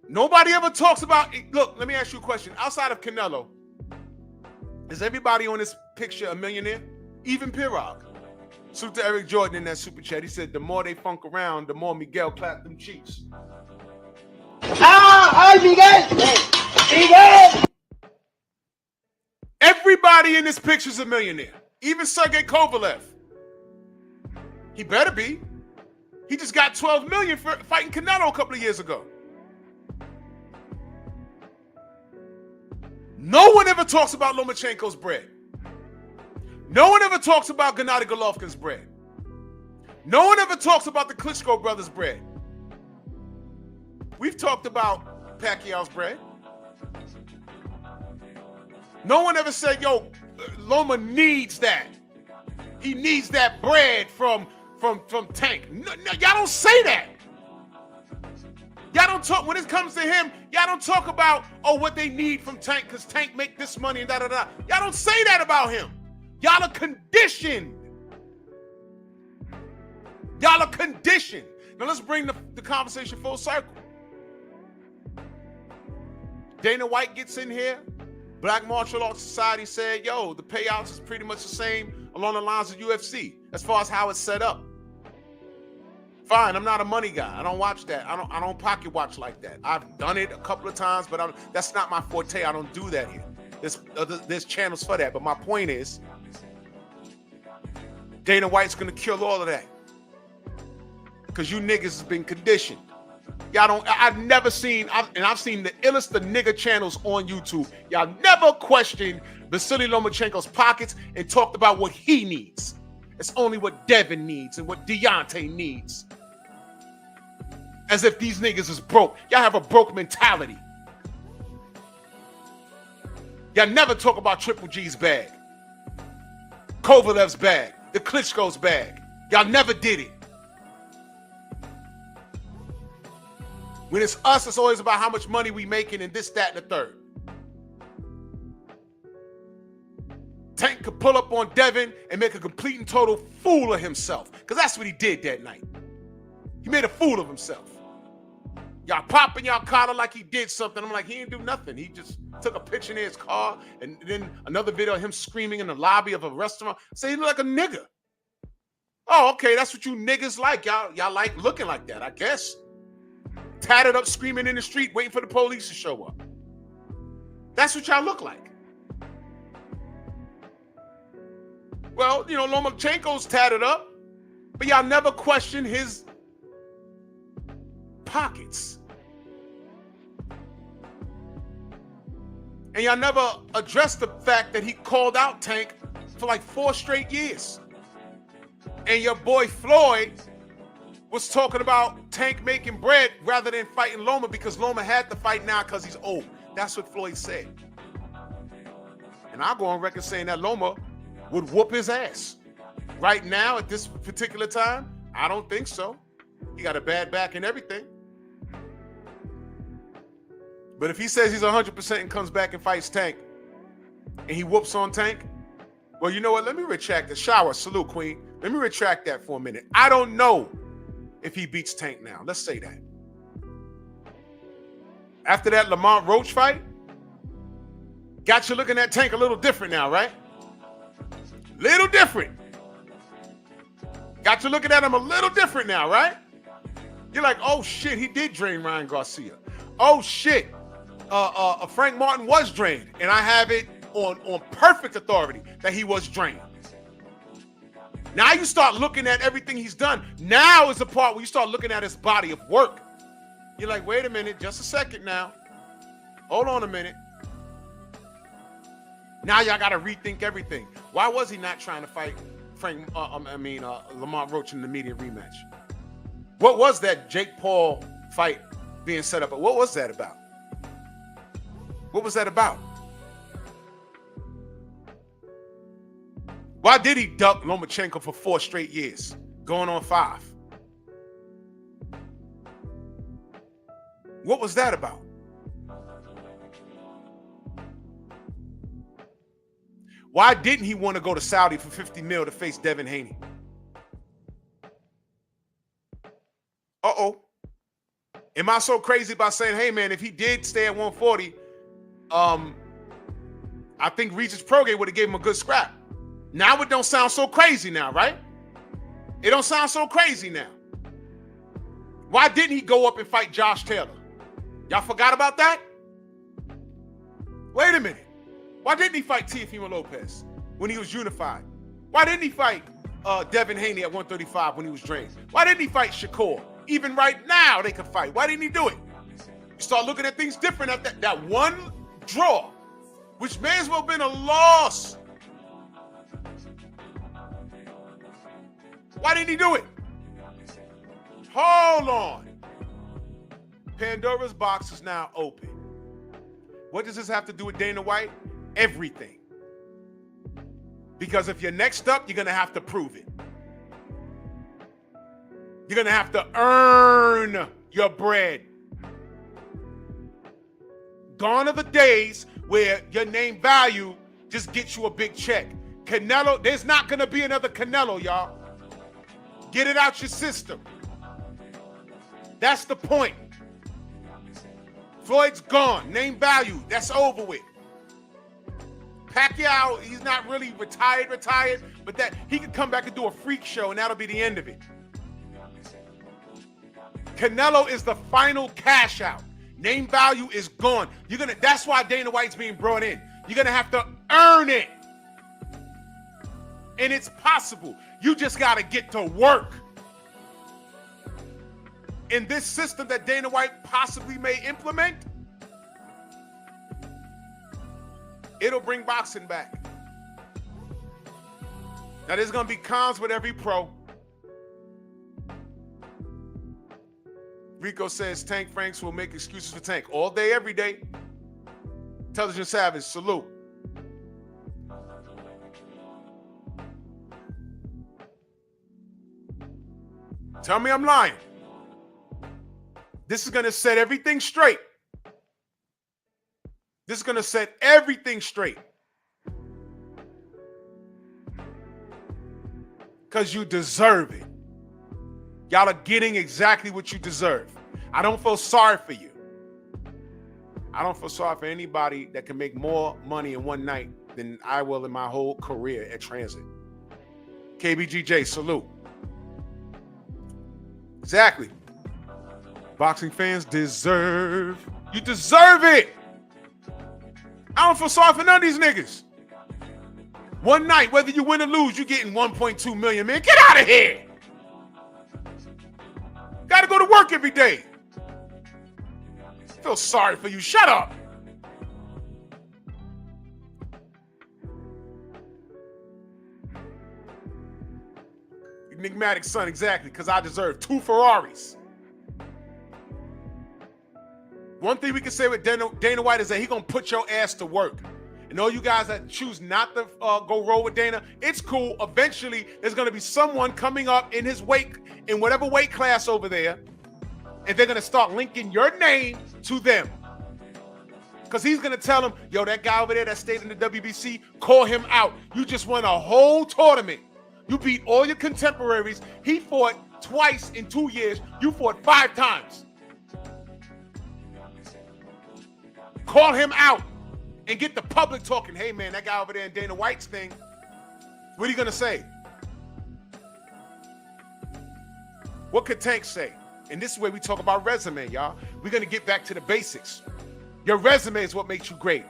Nobody ever talks about, look, let me ask you a question. Outside of Canelo, is everybody on this picture a millionaire? Even Pirog. Salute to Eric Jordan in that super chat. He said, the more they funk around, the more Miguel clap them cheeks. ¡Ay, Miguel! ¡Miguel! Everybody in this picture is a millionaire. Even Sergey Kovalev. He better be. He just got $12 million for fighting Canelo a couple of years ago. No one ever talks about Lomachenko's bread. No one ever talks about Gennady Golovkin's bread. No one ever talks about the Klitschko brothers' bread. We've talked about Pacquiao's bread. No one ever said, yo, Loma needs that. He needs that bread from Tank. No, y'all don't say that. Y'all don't talk, when it comes to him, y'all don't talk about, oh, what they need from Tank, because Tank make this money and da-da-da. Y'all don't say that about him. Y'all are conditioned. Y'all are conditioned. Now let's bring the conversation full circle. Dana White gets in here. Black Martial Arts Society said, yo, the payouts is pretty much the same along the lines of UFC as far as how it's set up. Fine, I'm not a money guy. I don't watch that. I don't pocket watch like that. I've done it a couple of times, but that's not my forte. I don't do that here. There's channels for that. But my point is, Dana White's gonna kill all of that. Because you niggas has been conditioned. I've seen the illest of nigga channels on YouTube. Y'all never questioned Vasily Lomachenko's pockets and talked about what he needs. It's only what Devin needs and what Deontay needs. As if these niggas is broke. Y'all have a broke mentality. Y'all never talk about Triple G's bag, Kovalev's bag, the Klitschko's bag. Y'all never did it. When it's us, it's always about how much money we making and this, that, and the third. Tank could pull up on Devin and make a complete and total fool of himself. Because that's what he did that night. He made a fool of himself. Y'all popping y'all collar like he did something. I'm like, he didn't do nothing. He just took a picture in his car and then another video of him screaming in the lobby of a restaurant. Say he looked like a nigga. Oh, okay, that's what you niggas like. Y'all like looking like that, I guess. Tatted up, screaming in the street, waiting for the police to show up. That's what y'all look like. Well, you know, Lomachenko's tatted up, but y'all never question his pockets. And y'all never addressed the fact that he called out Tank for like 4 straight years. And your boy Floyd was talking about Tank making bread rather than fighting Loma because Loma had to fight now because he's old. That's what Floyd said. And I'll go on record saying that Loma would whoop his ass. Right now, at this particular time, I don't think so. He got a bad back and everything. But if he says he's 100% and comes back and fights Tank, and he whoops on Tank, well, you know what? Let me retract the shower. Salute, Queen. Let me retract that for a minute. I don't know if he beats Tank now. Let's say that. After that Lamont Roach fight, got you looking at Tank a little different now, right? Little different. Got you looking at him a little different now, right? You're like, oh shit, he did drain Ryan Garcia. Oh shit, Frank Martin was drained, and I have it on perfect authority that he was drained. Now you start looking at everything he's done. Now is the part where you start looking at his body of work. You're like, wait a minute, just a second now. Hold on a minute. Now y'all got to rethink everything. Why was he not trying to fight Lamont Roach in the immediate rematch? What was that Jake Paul fight being set up? What was that about? What was that about? Why did he duck Lomachenko for 4 straight years, going on 5? What was that about? Why didn't he want to go to Saudi for 50 mil to face Devin Haney? Uh-oh. Am I so crazy by saying, hey, man, if he did stay at 140, I think Regis Prograis would have gave him a good scrap. Now it don't sound so crazy now, right? It don't sound so crazy now. Why didn't he go up and fight Josh Taylor? Y'all forgot about that? Wait a minute. Why didn't he fight Teofimo Lopez when he was unified? Why didn't he fight Devin Haney at 135 when he was drained? Why didn't he fight Shakur? Even right now, they could fight. Why didn't he do it? You start looking at things different after that one draw, which may as well have been a loss. Why didn't he do it? Hold on. Pandora's box is now open. What does this have to do with Dana White? Everything. Because if you're next up, you're going to have to prove it. You're going to have to earn your bread. Gone are the days where your name value just gets you a big check. Canelo, there's not going to be another Canelo, y'all. Get it out your system. That's the point. Floyd's gone. Name value. That's over with. Pacquiao, he's not really retired, but that he could come back and do a freak show, and that'll be the end of it. Canelo is the final cash out. Name value is gone. That's why Dana White's being brought in. You're gonna have to earn it. And it's possible. You just gotta get to work. In this system that Dana White possibly may implement, it'll bring boxing back. Now, there's going to be cons with every pro. Rico says Tank Franks will make excuses for Tank all day, every day. Intelligent Savage, salute. Tell me I'm lying. This is going to set everything straight. This is going to set everything straight. Because you deserve it. Y'all are getting exactly what you deserve. I don't feel sorry for you. I don't feel sorry for anybody that can make more money in one night than I will in my whole career at Transit. KBGJ, salute. Exactly. Boxing fans deserve. You deserve it. I don't feel sorry for none of these niggas. One night, whether you win or lose, you're getting 1.2 million, man. Get out of here. Gotta go to work every day. Feel sorry for you. Shut up. Enigmatic son, exactly, because I deserve 2 Ferraris. One thing we can say with Dana White is that he's going to put your ass to work. And all you guys that choose not to go roll with Dana, it's cool. Eventually, there's going to be someone coming up in his weight, in whatever weight class over there, and they're going to start linking your name to them. Because he's going to tell them, yo, that guy over there that stayed in the WBC, call him out. You just won a whole tournament. You beat all your contemporaries. He fought twice in 2 years. You fought 5 times. Call him out and get the public talking. Hey, man, that guy over there in Dana White's thing, what are you going to say? What could Tank say? And this is where we talk about resume, y'all. We're going to get back to the basics. Your resume is what makes you great.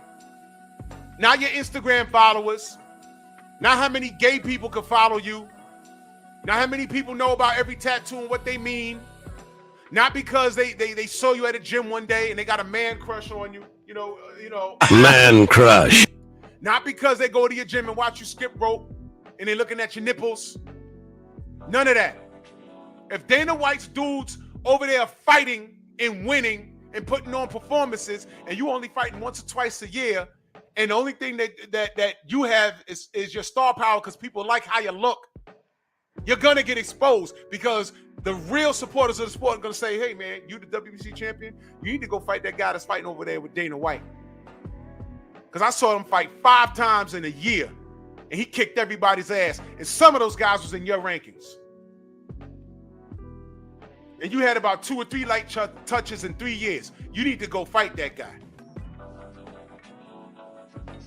Not your Instagram followers. Not how many gay people can follow you. Not how many people know about every tattoo and what they mean. Not because they saw you at a gym one day and they got a man crush on you. You know. Man crush. Not because they go to your gym and watch you skip rope and they're looking at your nipples. None of that. If Dana White's dudes over there fighting and winning and putting on performances, and you only fighting once or twice a year, and the only thing that you have is your star power because people like how you look, you're gonna get exposed because the real supporters of the sport are gonna say, hey man, you the WBC champion, you need to go fight that guy that's fighting over there with Dana White. Because I saw him fight 5 times in a year, and he kicked everybody's ass, and some of those guys was in your rankings. And you had about 2 or 3 light touches in 3 years. You need to go fight that guy.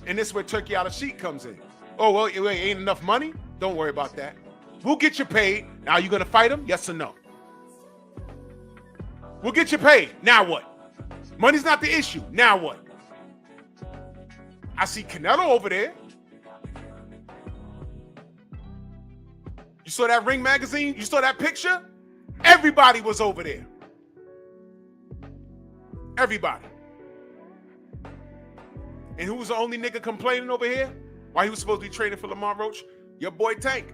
And this is where Turkey out of sheet comes in. Oh, well, it ain't enough money? Don't worry about that. We'll get you paid. Now, are you going to fight him? Yes or no? We'll get you paid. Now what? Money's not the issue. Now what? I see Canelo over there. You saw that Ring magazine? You saw that picture? Everybody was over there. Everybody. And who was the only nigga complaining over here? Why he was supposed to be training for Lamar Roach? Your boy Tank.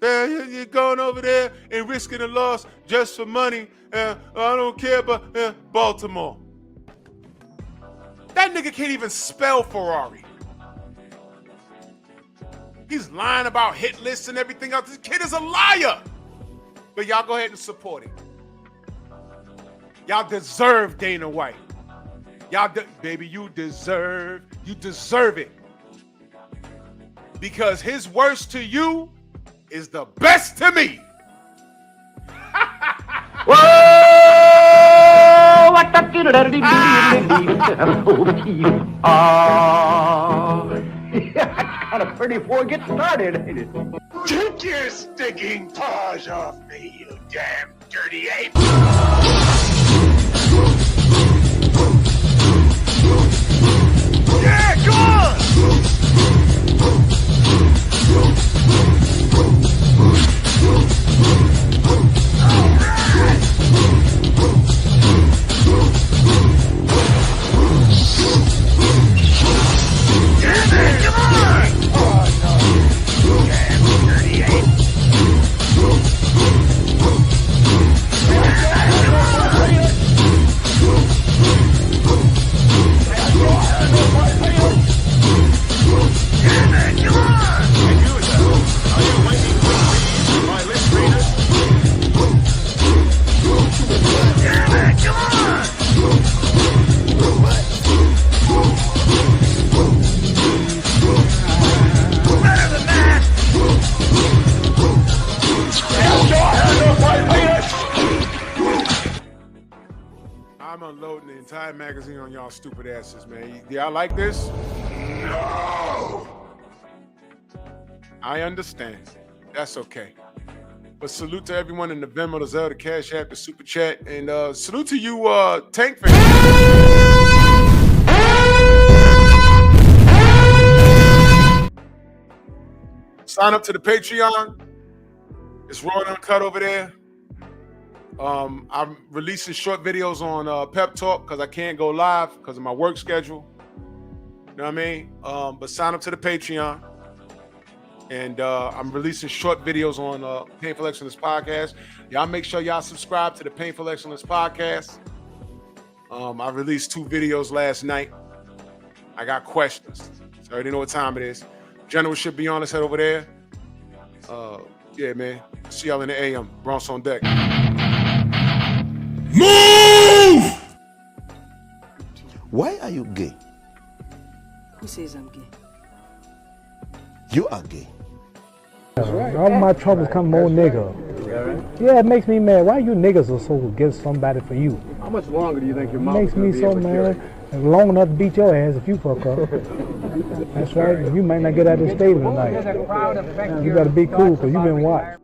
You're going over there and risking a loss just for money. I don't care about Baltimore. That nigga can't even spell Ferrari. He's lying about hit lists and everything else. This kid is a liar. But y'all go ahead and support him. Y'all deserve Dana White. Baby, you deserve it. Because his worst to you is the best to me. Whoa! What the kind of pretty before it gets started, ain't it? Take your stinking paws off me, you damn dirty ape! Yeah, go on! I'm unloading the entire magazine on y'all stupid asses, man. Y'all like this? No! I understand. That's okay. But salute to everyone in the Venmo, the Zelle, the Cash App, the Super Chat, and salute to you, Tank fans. Sign up to the Patreon. It's raw and uncut over there. I'm releasing short videos on Pep Talk because I can't go live because of my work schedule. You know what I mean? But sign up to the Patreon. And I'm releasing short videos on Painful Excellence Podcast. Y'all make sure y'all subscribe to the Painful Excellence Podcast. I released 2 videos last night. I got questions. So I already know what time it is. General should be on. Let's head over there. Yeah, man. See y'all in the AM. Bronx on deck. Move! Why are you gay? Who says I'm gay? You are gay. All my troubles come more nigga. Yeah, it makes me mad. Why you niggas are so against somebody for you? How much longer do you think your mouth makes me so mad. Long enough to beat your ass if you fuck up. That's right. You might not get out of the stadium tonight. You gotta be cool because you've been watched.